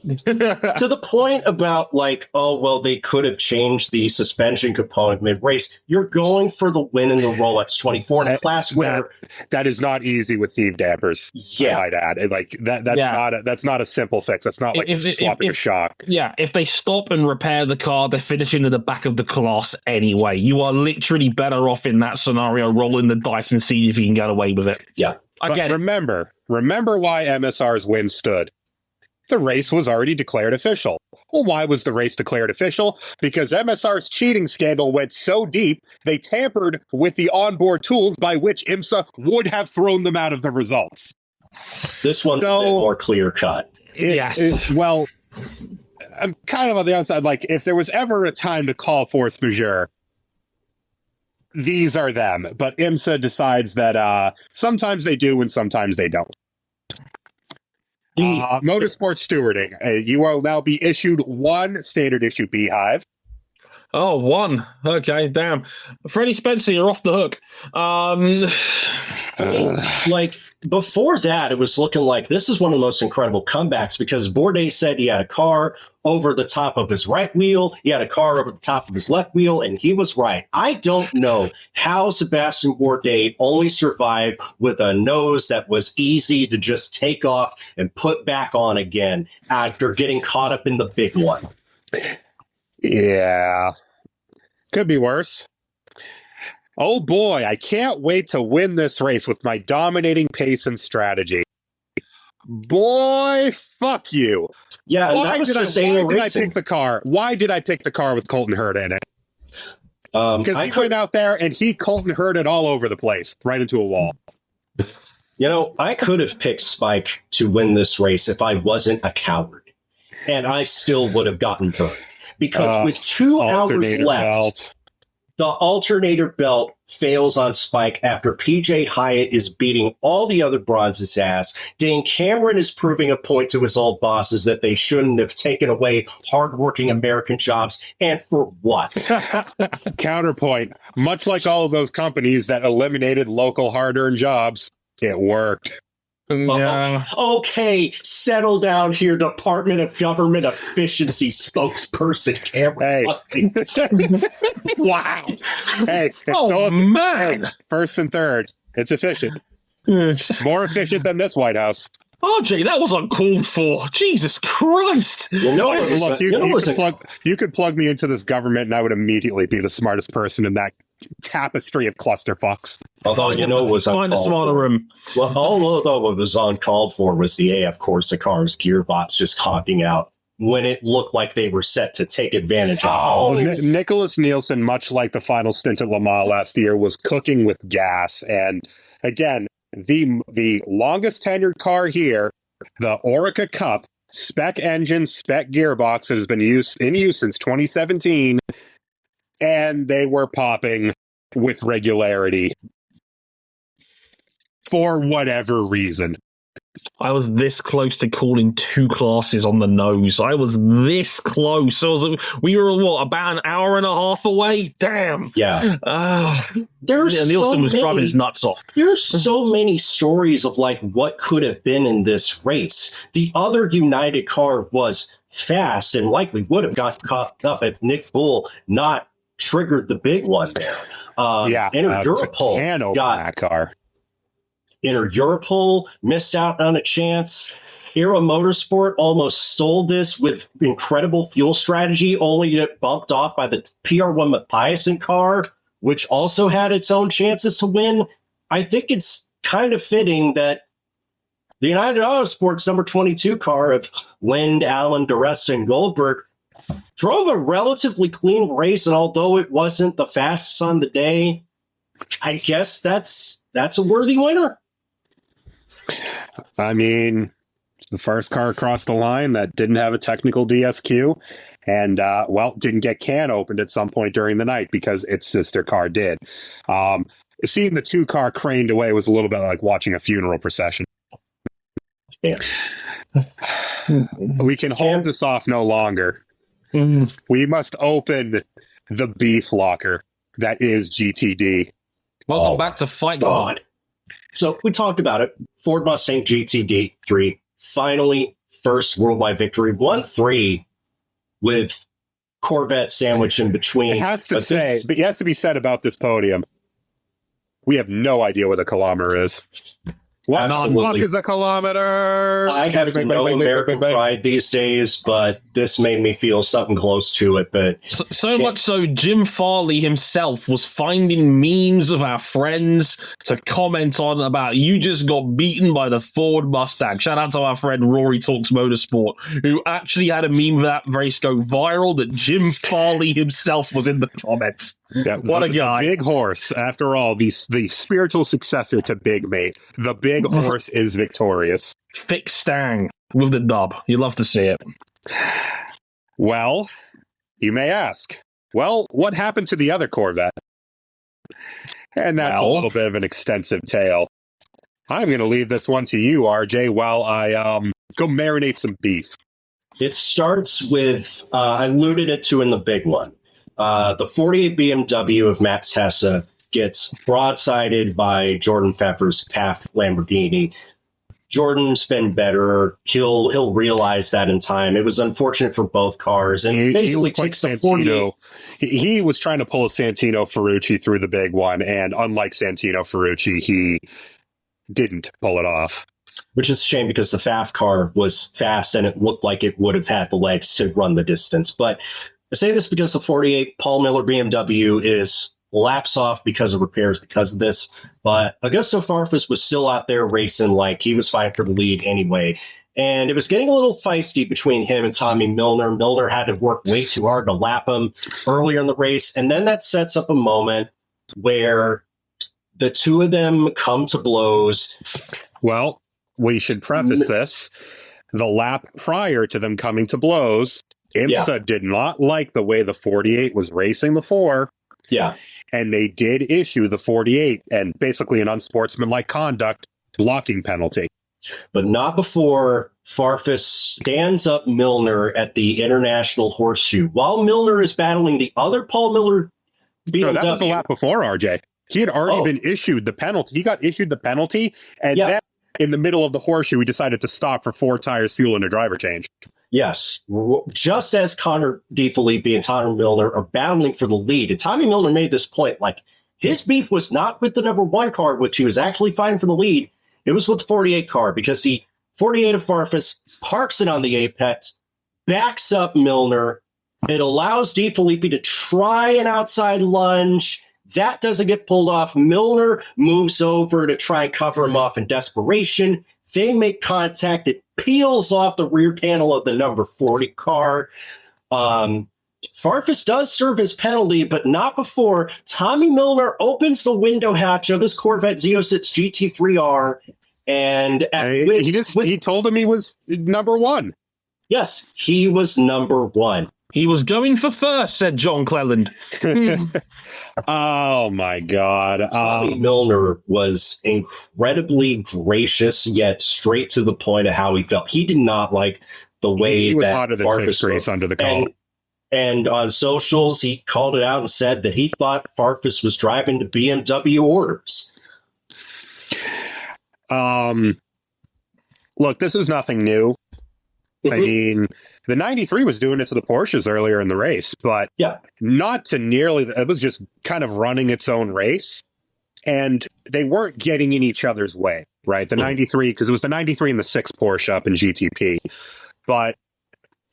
To the point about like, oh, well, they could have changed the suspension component mid-race. You're going for the win in the Rolex 24 in a class where... That is not easy with heave dampers, yeah. I'd add. Like, that's not a simple fix. That's not like swapping a shock. Yeah, if they stop and repair the car, they're finishing at the back of the class anyway. You are literally better off in that scenario rolling the dice and seeing if you can get away with it. Yeah. Remember why MSR's win stood. The race was already declared official. Well, why was the race declared official? Because MSR's cheating scandal went so deep, they tampered with the onboard tools by which IMSA would have thrown them out of the results. This one's a bit more clear-cut. Yes. Well, I'm kind of on the outside. Like, if there was ever a time to call force majeure, these are them. But IMSA decides that sometimes they do and sometimes they don't. Motorsport stewarding. You will now be issued one standard issue beehive. Oh, one. Okay, damn. Freddie Spencer, you're off the hook. like before that, it was looking like this is one of the most incredible comebacks because Bourdais said he had a car over the top of his right wheel. He had a car over the top of his left wheel, and he was right. I don't know how Sebastian Bourdais only survived with a nose that was easy to just take off and put back on again after getting caught up in the big one. Yeah. Could be worse. Oh boy, I can't wait to win this race with my dominating pace and strategy. Boy, fuck you. Yeah, and why did I pick the car? Why did I pick the car with Colton Herta in it? Because he went out there and Colton Herta it all over the place, right into a wall. You know, I could have picked Spike to win this race if I wasn't a coward. And I still would have gotten burned. Because with 2 hours left, the alternator belt fails on Spike after PJ Hyatt is beating all the other bronze's ass. Dane Cameron is proving a point to his old bosses that they shouldn't have taken away hardworking American jobs. And for what? Counterpoint. Much like all of those companies that eliminated local hard-earned jobs, it worked. Yeah. Okay, settle down here, Department of Government Efficiency spokesperson Cameron. Hey. Wow. Hey. Man. Hey, first and third. It's efficient. More efficient than this White House. RJ, that was uncalled for. Jesus Christ. Look, you could plug me into this government and I would immediately be the smartest person in that tapestry of clusterfucks. Although, it was find a smarter room. Well, although what was uncalled for was the AF Corsicar's gearbox just honking out when it looked like they were set to take advantage of Nicholas Nielsen, much like the final stint at Le Mans last year, was cooking with gas. And again, the longest tenured car here, the Orica Cup, spec engine, spec gearbox, that has been in use since 2017, and they were popping with regularity for whatever reason. I was this close to calling 2 classes on the nose. I was this close. We were, about an hour and a half away? Damn. Yeah. Nielsen was driving his nuts off. There's so many stories of what could have been in this race. The other United car was fast and likely would have got caught up if Nick Bull not triggered the big one there. Europol got that car. Europol missed out on a chance. Era Motorsport almost stole this with incredible fuel strategy, only to get bumped off by the PR1 Mathiasen car, which also had its own chances to win. I think it's kind of fitting that the United Autosports number 22 car of Lind, Allen, DeResta, and Goldberg drove a relatively clean race, and although it wasn't the fastest on the day, I guess that's a worthy winner. I mean, it's the first car across the line that didn't have a technical DSQ and, didn't get can opened at some point during the night because its sister car did. Seeing the 2-car craned away was a little bit like watching a funeral procession. Yeah. We can hold this off no longer. Mm-hmm. We must open the beef locker that is GTD. Welcome back to Fight God. So we talked about it. Ford Mustang GTD 3, finally first worldwide victory. 1-3 with Corvette sandwich in between. It has to be said about this podium. We have no idea what a kilometer is. What the fuck is a kilometer? I have no American pride these days, but this made me feel something close to it. But so much so, Jim Farley himself was finding memes of our friends to comment on about you just got beaten by the Ford Mustang. Shout out to our friend Rory Talks Motorsport, who actually had a meme of that race go viral that Jim Farley himself was in the comments. Yeah, what a guy. Big Horse, after all, the spiritual successor to Big Mate. The Big Horse is victorious. Thick Stang with the dub. You love to see it. Well, you may ask, what happened to the other Corvette? And that's a little bit of an extensive tale. I'm going to leave this one to you, RJ, while I go marinate some beef. It starts with, I alluded it to in the big one. The 48 BMW of Matt Tessa gets broadsided by Jordan Pfeffer's PAF Lamborghini. Jordan's been better. He'll realize that in time. It was unfortunate for both cars, and he basically takes the 48. He was trying to pull a Santino Ferrucci through the big one, and unlike Santino Ferrucci, he didn't pull it off. Which is a shame because the FAF car was fast, and it looked like it would have had the legs to run the distance. But I say this because the 48 Paul Miller BMW is laps off because of repairs because of this. But Augusto Farfus was still out there racing like he was fighting for the lead anyway. And it was getting a little feisty between him and Tommy Milner. Milner had to work way too hard to lap him earlier in the race. And then that sets up a moment where the two of them come to blows. Well, we should preface this. The lap prior to them coming to blows, IMSA did not like the way the 48 was racing the 4. Yeah. And they did issue the 48 and basically an unsportsmanlike conduct blocking penalty. But not before Farfus stands up Milner at the International Horseshoe while Milner is battling the other Paul Miller BMW. No, that was the lap before, RJ. He had already been issued the penalty. He got issued the penalty, and then in the middle of the horseshoe, he decided to stop for 4 tires, fuel, and a driver change. Yes, just as Connor DeFilippi and Tommy Milner are battling for the lead. And Tommy Milner made this point, like, his beef was not with the number 1 car, which he was actually fighting for the lead. It was with the 48 car because the 48 of Farfus parks it on the apex, backs up Milner. It allows DeFilippi to try an outside lunge. That doesn't get pulled off. Milner moves over to try and cover him off in desperation. They make contact. It peels off the rear panel of the number 40 car. Farfus does serve his penalty, but not before Tommy Milner opens the window hatch of his Corvette Z06 GT3R. And he told him he was number 1. Yes, he was number 1. He was going for first, said John Cleland. Oh, my God. Tommy Milner was incredibly gracious, yet straight to the point of how he felt. He did not like the way he was that hotter than Farfus grease under the collar. And on socials, he called it out and said that he thought Farfus was driving to BMW orders. Look, this is nothing new. I mean, the 93 was doing it to the Porsches earlier in the race, but not to nearly. It was just kind of running its own race, and they weren't getting in each other's way, right? The 93, because it was the 93 and the 6 Porsche up in GTP. But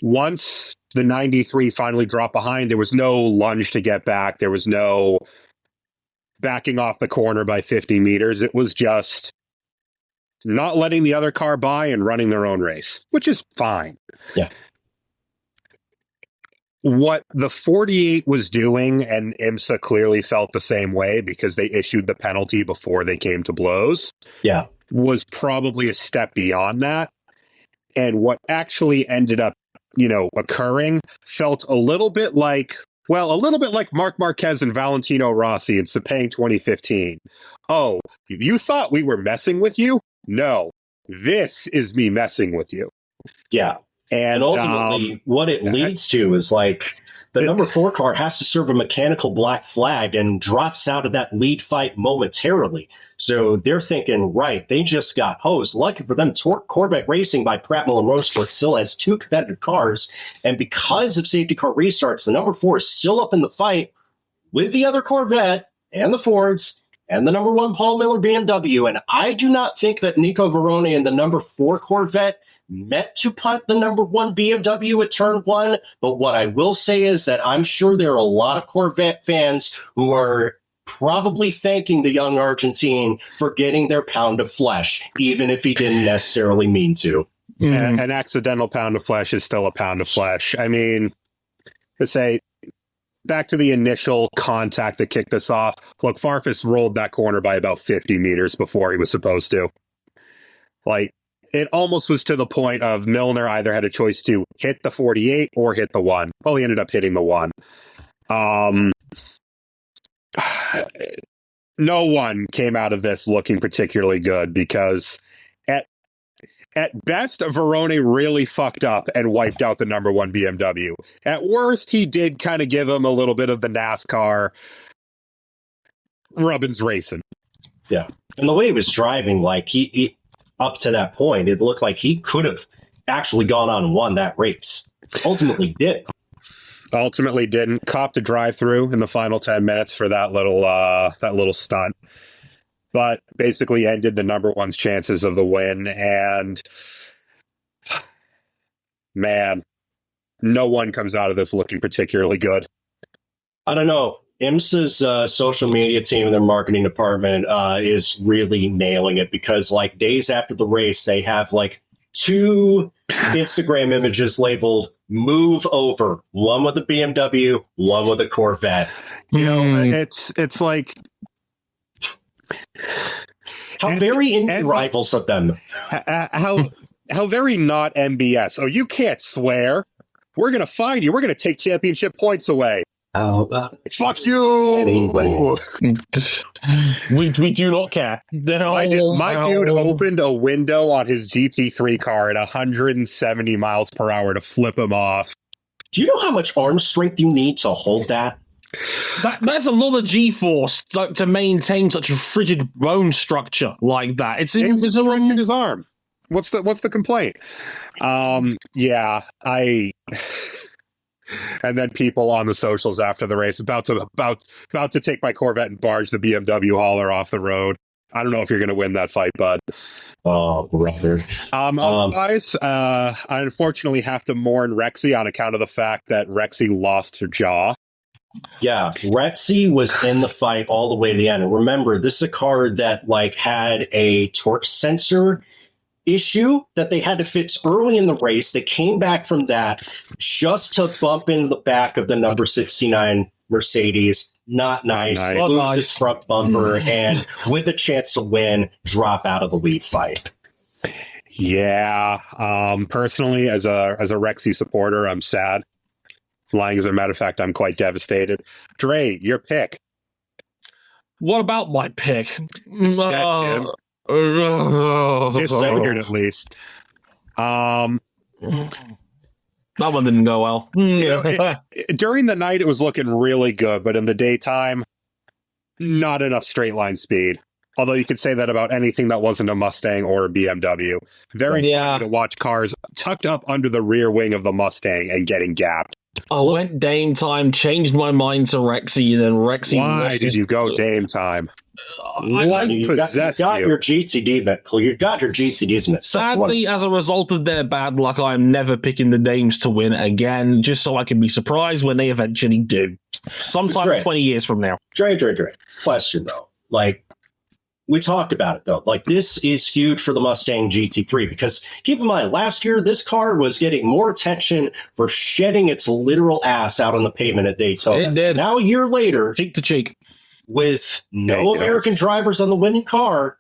once the 93 finally dropped behind, there was no lunge to get back. There was no backing off the corner by 50 meters. It was just not letting the other car by and running their own race, which is fine. Yeah. What the 48 was doing, and IMSA clearly felt the same way because they issued the penalty before they came to blows, was probably a step beyond that. And what actually ended up, occurring felt a little bit like Marc Marquez and Valentino Rossi in Sepang 2015. Oh, you thought we were messing with you? No, this is me messing with you. Yeah. And ultimately, what it leads to is like the number 4 car has to serve a mechanical black flag and drops out of that lead fight momentarily. So they're thinking, right, they just got hosed. Lucky for them, Corvette Racing by Pratt Millen Motorsports still has 2 competitive cars. And because of safety car restarts, the number 4 is still up in the fight with the other Corvette and the Fords and the number 1 Paul Miller BMW. And I do not think that Nico Verone and the number 4 Corvette meant to punt the number 1 BMW at turn 1. But what I will say is that I'm sure there are a lot of Corvette fans who are probably thanking the young Argentine for getting their pound of flesh, even if he didn't necessarily mean to. An accidental pound of flesh is still a pound of flesh. I mean, to say, back to the initial contact that kicked us off, look, Farfus rolled that corner by about 50 meters before he was supposed to. Like, it almost was to the point of Milner either had a choice to hit the 48 or hit the 1. Well, he ended up hitting the 1. No one came out of this looking particularly good because at best, Verone really fucked up and wiped out the number 1 BMW. At worst, he did kind of give him a little bit of the NASCAR Rubbin's racing. Yeah. And the way he was driving, like he up to that point, it looked like he could have actually gone on and won that race. Ultimately didn't. Copped a drive-through in the final 10 minutes for that little stunt. But basically ended the number one's chances of the win. And man, no one comes out of this looking particularly good. I don't know. IMSA's social media team and their marketing department is really nailing it, because like days after the race, they have like 2 Instagram images labeled "move over," one with a BMW, one with a Corvette. You know, it's like how very rivals of them. How very not MBS. Oh, you can't swear. We're gonna find you. We're gonna take championship points away. Fuck you! Anyway. we do not care. My dude opened a window on his GT3 car at 170 miles per hour to flip him off. Do you know how much arm strength you need to hold that? That's a lot of G-force to maintain such a frigid bone structure like that. It's in his arm. What's the complaint? And then people on the socials after the race about to take my Corvette and barge the BMW hauler off the road. I don't know if you're going to win that fight, bud. Oh, brother. Otherwise, I unfortunately have to mourn Rexy on account of the fact that Rexy lost her jaw. Yeah, Rexy was in the fight all the way to the end. And remember, this is a car that like had a torque sensor issue that they had to fix early in the race. They came back from that just to bump into the back of the number 69 Mercedes. Not nice. Lose his front bumper and with a chance to win, drop out of the lead fight. Yeah. Personally, as a Rexy supporter, I'm sad. Lying as a matter of fact, I'm quite devastated. Dre, your pick. What about my pick? Just figured at least. That one didn't go well. During the night, it was looking really good, but in the daytime, not enough straight line speed. Although you could say that about anything that wasn't a Mustang or a BMW. Very funny to watch cars tucked up under the rear wing of the Mustang and getting gapped. I went Dame time, changed my mind to Rexy, and then Rexy. Why did you go Dame time? You got your GTD, but you got your GTDs. Sadly, as a result of their bad luck, I'm never picking the Dames to win again, just so I can be surprised when they eventually do. Sometime 20 years from now. Dre. Question, though. Like, we talked about it, though. Like, this is huge for the Mustang GT3 because, keep in mind, last year, this car was getting more attention for shedding its literal ass out on the pavement at Daytona. It did. Now, a year later, cheek to cheek, with no American drivers on the winning car,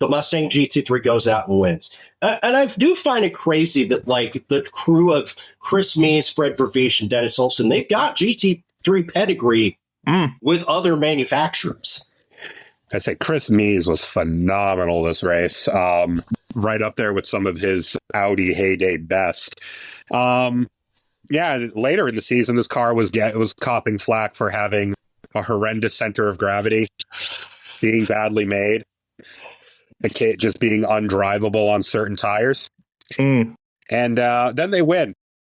the Mustang GT3 goes out and wins. And I do find it crazy that, like, the crew of Chris Mees, Fred Vervish, and Dennis Olsen, they've got GT3 pedigree with other manufacturers. I say Chris Mees was phenomenal this race. Right up there with some of his Audi heyday best. Later in the season, this car was copping flack for having a horrendous center of gravity, being badly made, just being undrivable on certain tires. And then they win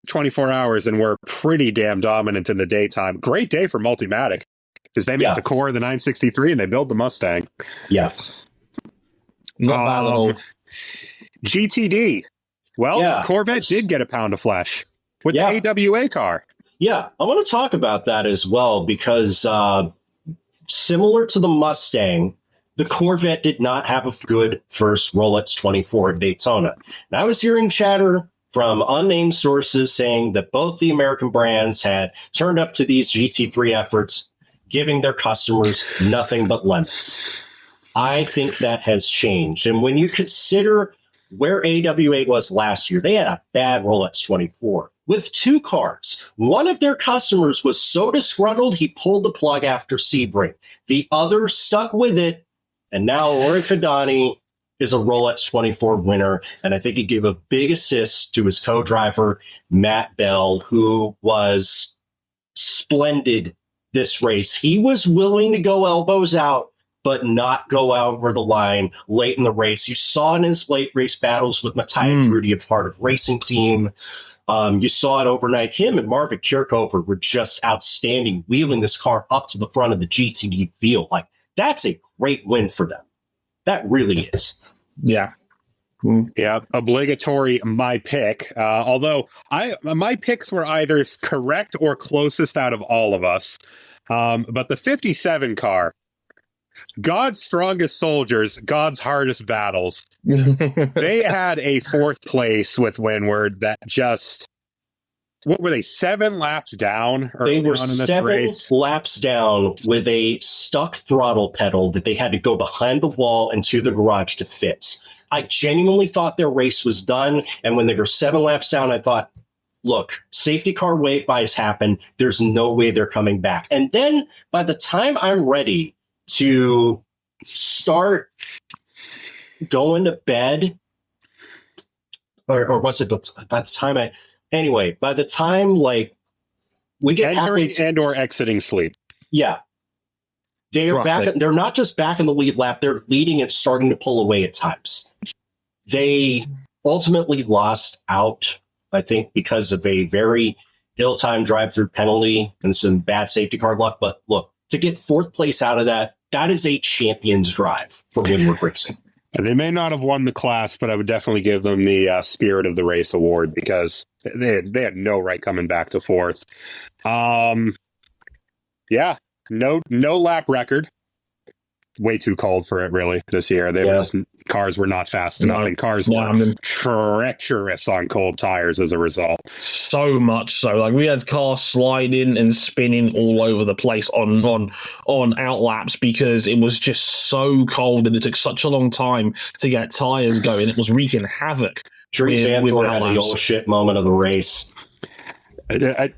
24 hours and were pretty damn dominant in the daytime. Great day for Multimatic. Because they made the core of the 963 and they built the Mustang. Yeah. Not bad at all. GTD. Well, Corvette did get a pound of flesh with the AWA car. Yeah, I want to talk about that as well because similar to the Mustang, the Corvette did not have a good first Rolex 24 at Daytona. And I was hearing chatter from unnamed sources saying that both the American brands had turned up to these GT3 efforts, giving their customers nothing but lemons. I think that has changed. And when you consider where AWA was last year, they had a bad Rolex 24 with 2 cars. One of their customers was so disgruntled, he pulled the plug after Sebring. The other stuck with it. And now Rory Fidani is a Rolex 24 winner. And I think he gave a big assist to his co-driver, Matt Bell, who was splendid this race. He was willing to go elbows out, but not go over the line late in the race. You saw in his late race battles with Matthias Drudy of Heart of Racing Team. You saw it overnight. Him and Marvin Kirchhofer were just outstanding, wheeling this car up to the front of the GTD field. Like, that's a great win for them. That really is. Yeah. Yeah, obligatory my pick. Although my picks were either correct or closest out of all of us. But the 57 car, God's strongest soldiers, God's hardest battles. They had a fourth place with Windward that just, what were they, 7 laps down? They were 7 laps down with a stuck throttle pedal that they had to go behind the wall and to the garage to fix. I genuinely thought their race was done. And when they were 7 laps down, I thought, look, safety car wave bys happen. There's no way they're coming back. And then by the time I'm ready to start going to bed, or was it by the time by the time like we get entering and or exiting sleep. Yeah. They're back. They're not just back in the lead lap. They're leading and starting to pull away at times. They ultimately lost out, I think, because of a very ill-timed drive-through penalty and some bad safety car luck. But look, to get 4th place out of that, that is a champion's drive for Windward Racing. They may not have won the class, but I would definitely give them the Spirit of the Race award because they had no right coming back to 4th. Yeah. No lap record. Way too cold for it, really, this year. Cars were not fast enough, and cars were treacherous on cold tires as a result. So much so. Like, we had cars sliding and spinning all over the place on out laps because it was just so cold and it took such a long time to get tires going. It was wreaking havoc. Dries Vanthoor had the old shit moment of the race.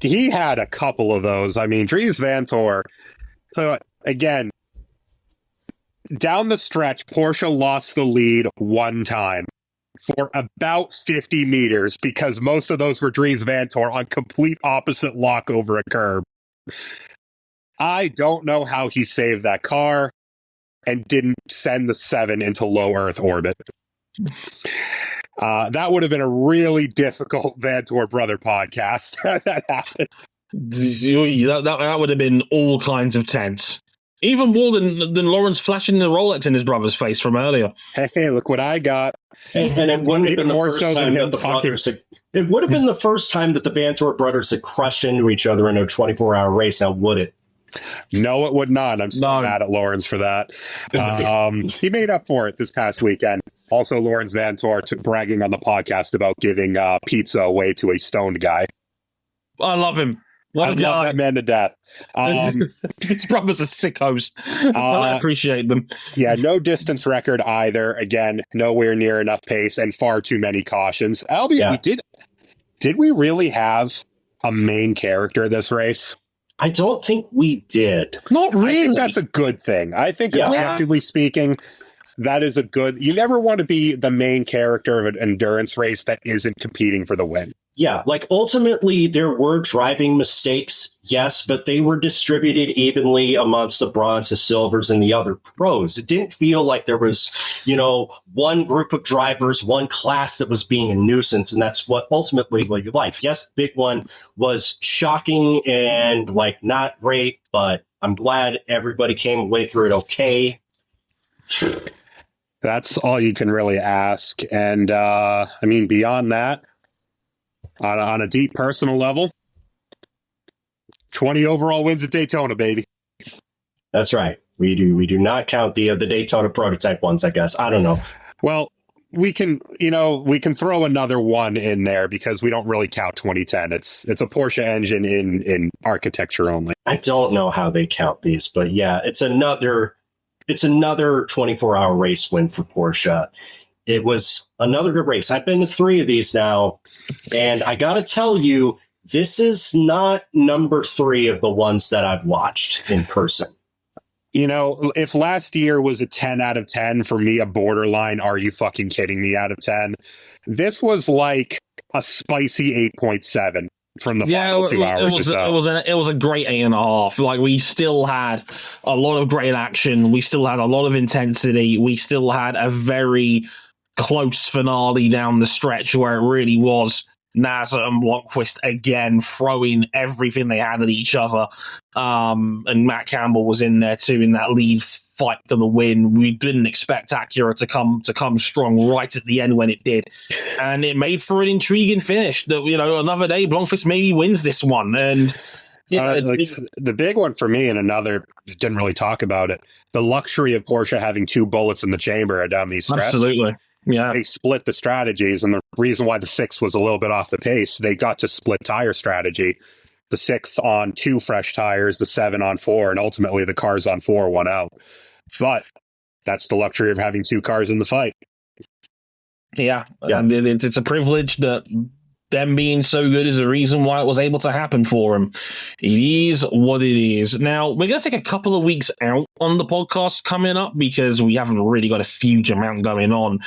He had a couple of those. I mean, Dries Vanthoor. So, again, down the stretch, Porsche lost the lead one time for about 50 meters because most of those were Dries Vanthoor on complete opposite lock over a curb. I don't know how he saved that car and didn't send the 7 into low Earth orbit. That would have been a really difficult Vanthoor brother podcast. That happened. That would have been all kinds of tense. Even more than Lawrence flashing the Rolex in his brother's face from earlier. Hey, look what I got. And it wouldn't have been the first time that the brothers it would have been the first time that the Vanthoor brothers had crushed into each other in a 24-hour race. Now, would it? No, it would not. I'm still mad at Lawrence for that. He made up for it this past weekend. Also, Lawrence Vanthoor bragging on the podcast about giving pizza away to a stoned guy. I love him. I love that man to death. His brothers are sickos. I appreciate them. Yeah, no distance record either. Again, nowhere near enough pace and far too many cautions. Albeit, did we really have a main character this race? I don't think we did. Not really. I think that's a good thing. I think objectively speaking, that is a good... You never want to be the main character of an endurance race that isn't competing for the win. Yeah, like ultimately there were driving mistakes, yes, but they were distributed evenly amongst the bronze, the silvers, and the other pros. It didn't feel like there was, one group of drivers, one class that was being a nuisance, and that's what ultimately what you like. Yes, the big one was shocking and like not great, but I'm glad everybody came away through it okay. That's all you can really ask. And beyond that, on a deep personal level, 20 overall wins at Daytona, baby. That's right. We do not count the Daytona prototype ones, I guess. I don't know. Well, we can throw another one in there because we don't really count 2010. It's a Porsche engine in architecture only. I don't know how they count these, but yeah, it's another 24-hour race win for Porsche. It was another good race. I've been to 3 of these now, and I got to tell you, this is not number 3 of the ones that I've watched in person. If last year was a 10 out of 10, for me, a borderline, are you fucking kidding me out of 10? This was like a spicy 8.7. from the final 2 hours or so. It was a great 8.5. Like, we still had a lot of great action. We still had a lot of intensity. We still had a very close finale down the stretch where it really was Nasser and Blomqvist again throwing everything they had at each other. And Matt Campbell was in there too in that lead fight to the win. We didn't expect Acura to come strong right at the end when it did, and it made for an intriguing finish. That, you know, another day Blomqvist maybe wins this one, and the big one for me, and another didn't really talk about it. The luxury of Porsche having 2 bullets in the chamber down these stretch. Absolutely. Yeah, they split the strategies, and the reason why the 6 was a little bit off the pace, they got to split tire strategy. The 6 on 2 fresh tires, the 7 on 4, and ultimately the cars on 4 won out. But that's the luxury of having 2 cars in the fight. Yeah. It's a privilege that them being so good is the reason why it was able to happen for him. It is what it is. Now, we're going to take a couple of weeks out on the podcast coming up because we haven't really got a huge amount going on.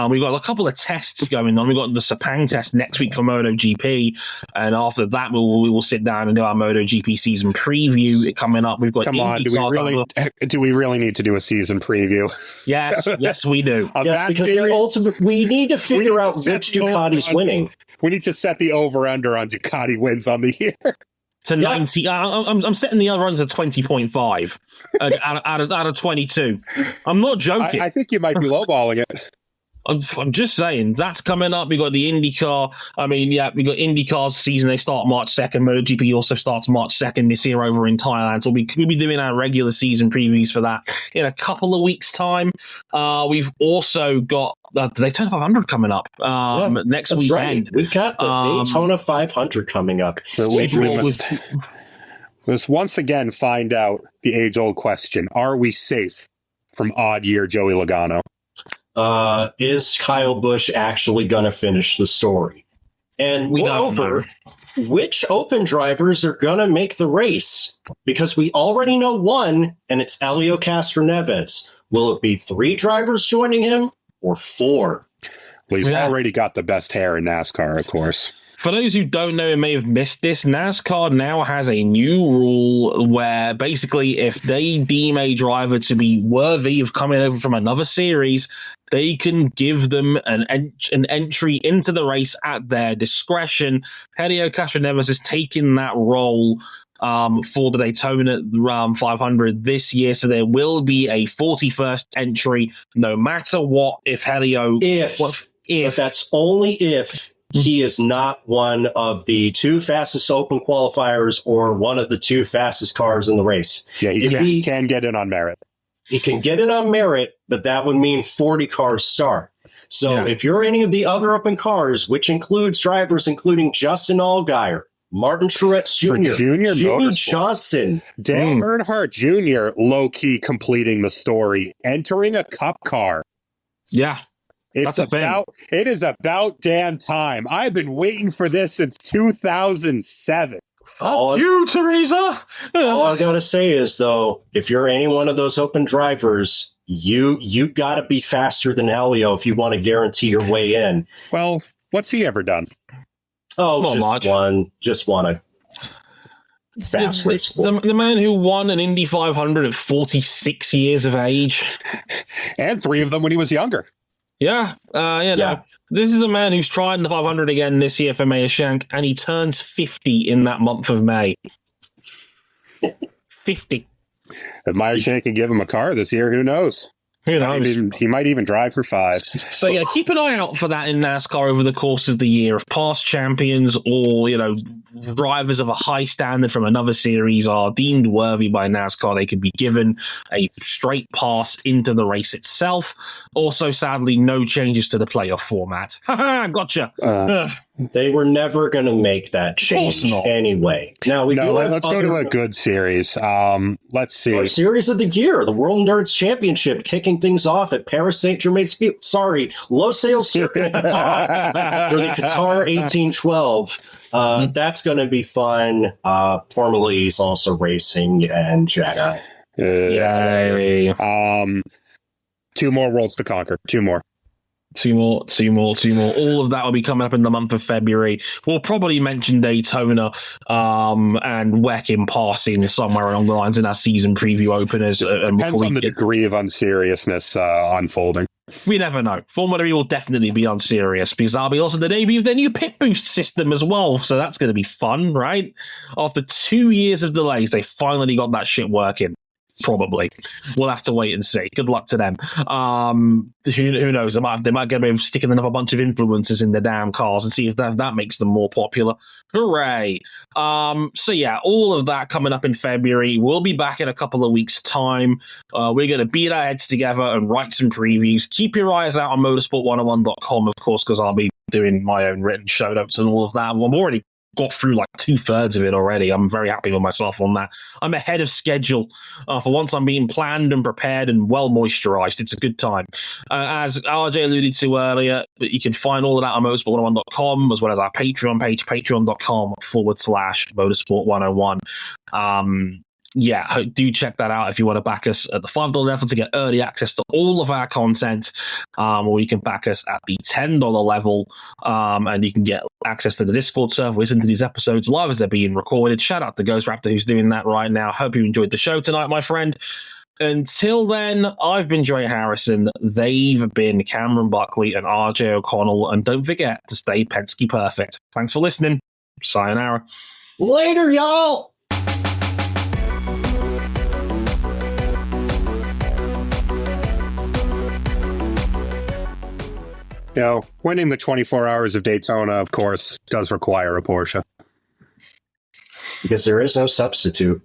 We've got a couple of tests going on. We've got the Sepang test next week for MotoGP, and after that, we will sit down and do our MotoGP season preview coming up. We've got do we really need to do a season preview? Yes, we do. Yes, because we need to figure out which Ducati's winning. We need to set the over-under on Ducati wins on the year. To 90. I'm setting the over-under to 20.5 out of 22. I'm not joking. I think you might be lowballing it. I'm just saying, that's coming up. We got the IndyCar. We got IndyCar's season. They start March 2nd. MotoGP also starts March 2nd this year over in Thailand. So we'll be doing our regular season previews for that in a couple of weeks' time. We've also got the Daytona 500 coming up next weekend. Right. We've got the Daytona 500 coming up. So we must once again find out the age-old question. Are we safe from odd-year Joey Logano? Is Kyle Busch actually going to finish the story? And moreover, which open drivers are going to make the race? Because we already know one, and it's Helio Castroneves. Will it be 3 drivers joining him or 4? Well, he's already got the best hair in NASCAR, of course. For those who don't know and may have missed this, NASCAR now has a new rule where basically if they deem a driver to be worthy of coming over from another series, they can give them an entry into the race at their discretion. Helio Castroneves has taken that role for the Daytona 500 this year, so there will be a 41st entry no matter what. If that's only if he is not one of the 2 fastest open qualifiers or one of the 2 fastest cars in the race. Yeah, he can get in on merit. He can get it on merit, but that would mean 40 cars start. So if you're any of the other open cars, which includes drivers including Justin Allgaier, Martin Truex Jr., Jimmy Johnson, Dale Earnhardt Jr., low-key completing the story, entering a Cup car. Yeah. It is about damn time. I've been waiting for this since 2007. You, Teresa. All I gotta say is, though, if you're any one of those open drivers, you gotta be faster than Helio if you want to guarantee your way in. Well, what's he ever done? Just won a fast race. The man who won an Indy 500 at 46 years of age, and 3 of them when he was younger. Yeah. This is a man who's trying the 500 again this year for Meyer Shank, and he turns 50 in that month of May. 50. If Meyer Shank can give him a car this year, who knows? Who knows? He might even drive for 5. So, yeah, keep an eye out for that in NASCAR over the course of the year. If past champions or, drivers of a high standard from another series are deemed worthy by NASCAR, they could be given a straight pass into the race itself. Also, sadly, no changes to the playoff format. Haha, gotcha. They were never going to make that change anyway. Now let's go to a good series. Let's see. Our series of the year, the World Nerds Championship, kicking things off at Paris Saint-Germain. Losail Circuit Qatar for the Qatar 1812. That's going to be fun. Formula E is also racing and Jeddah. Yay. 2 more worlds to conquer. 2 more. Two more. All of that will be coming up in the month of February. We'll probably mention Daytona and WEC in passing somewhere along the lines in our season preview openers. Depends on the degree of unseriousness unfolding. We never know. Formula E will definitely be unserious because that'll be also the debut of their new pit boost system as well. So that's going to be fun, right? After 2 years of delays, they finally got that shit working. Probably. We'll have to wait and see. Good luck to them. Who knows? They might get away with sticking another bunch of influencers in their damn cars and see if that makes them more popular. Hooray. So yeah, all of that coming up in February. We'll be back in a couple of weeks' time. We're going to beat our heads together and write some previews. Keep your eyes out on motorsport101.com, of course, because I'll be doing my own written show notes and all of that. I'm already got through like 2/3 of it already. I'm very happy with myself on that. I'm ahead of schedule. For once, I'm being planned and prepared and well moisturized. It's a good time. As RJ alluded to earlier, you can find all of that on motorsport101.com as well as our Patreon page, patreon.com/motorsport101. Yeah, do check that out if you want to back us at the $5 level to get early access to all of our content, or you can back us at the $10 level, and you can get access to the Discord server, listen to these episodes live as they're being recorded. Shout out to Ghost Raptor who's doing that right now. Hope you enjoyed the show tonight, my friend. Until then, I've been Dre Harrison, they've been Cameron Buckley and RJ O'Connell, and don't forget to stay Penske perfect. Thanks for listening. Sayonara. Later, y'all! You know, winning the 24 Hours of Daytona, of course, does require a Porsche. Because there is no substitute.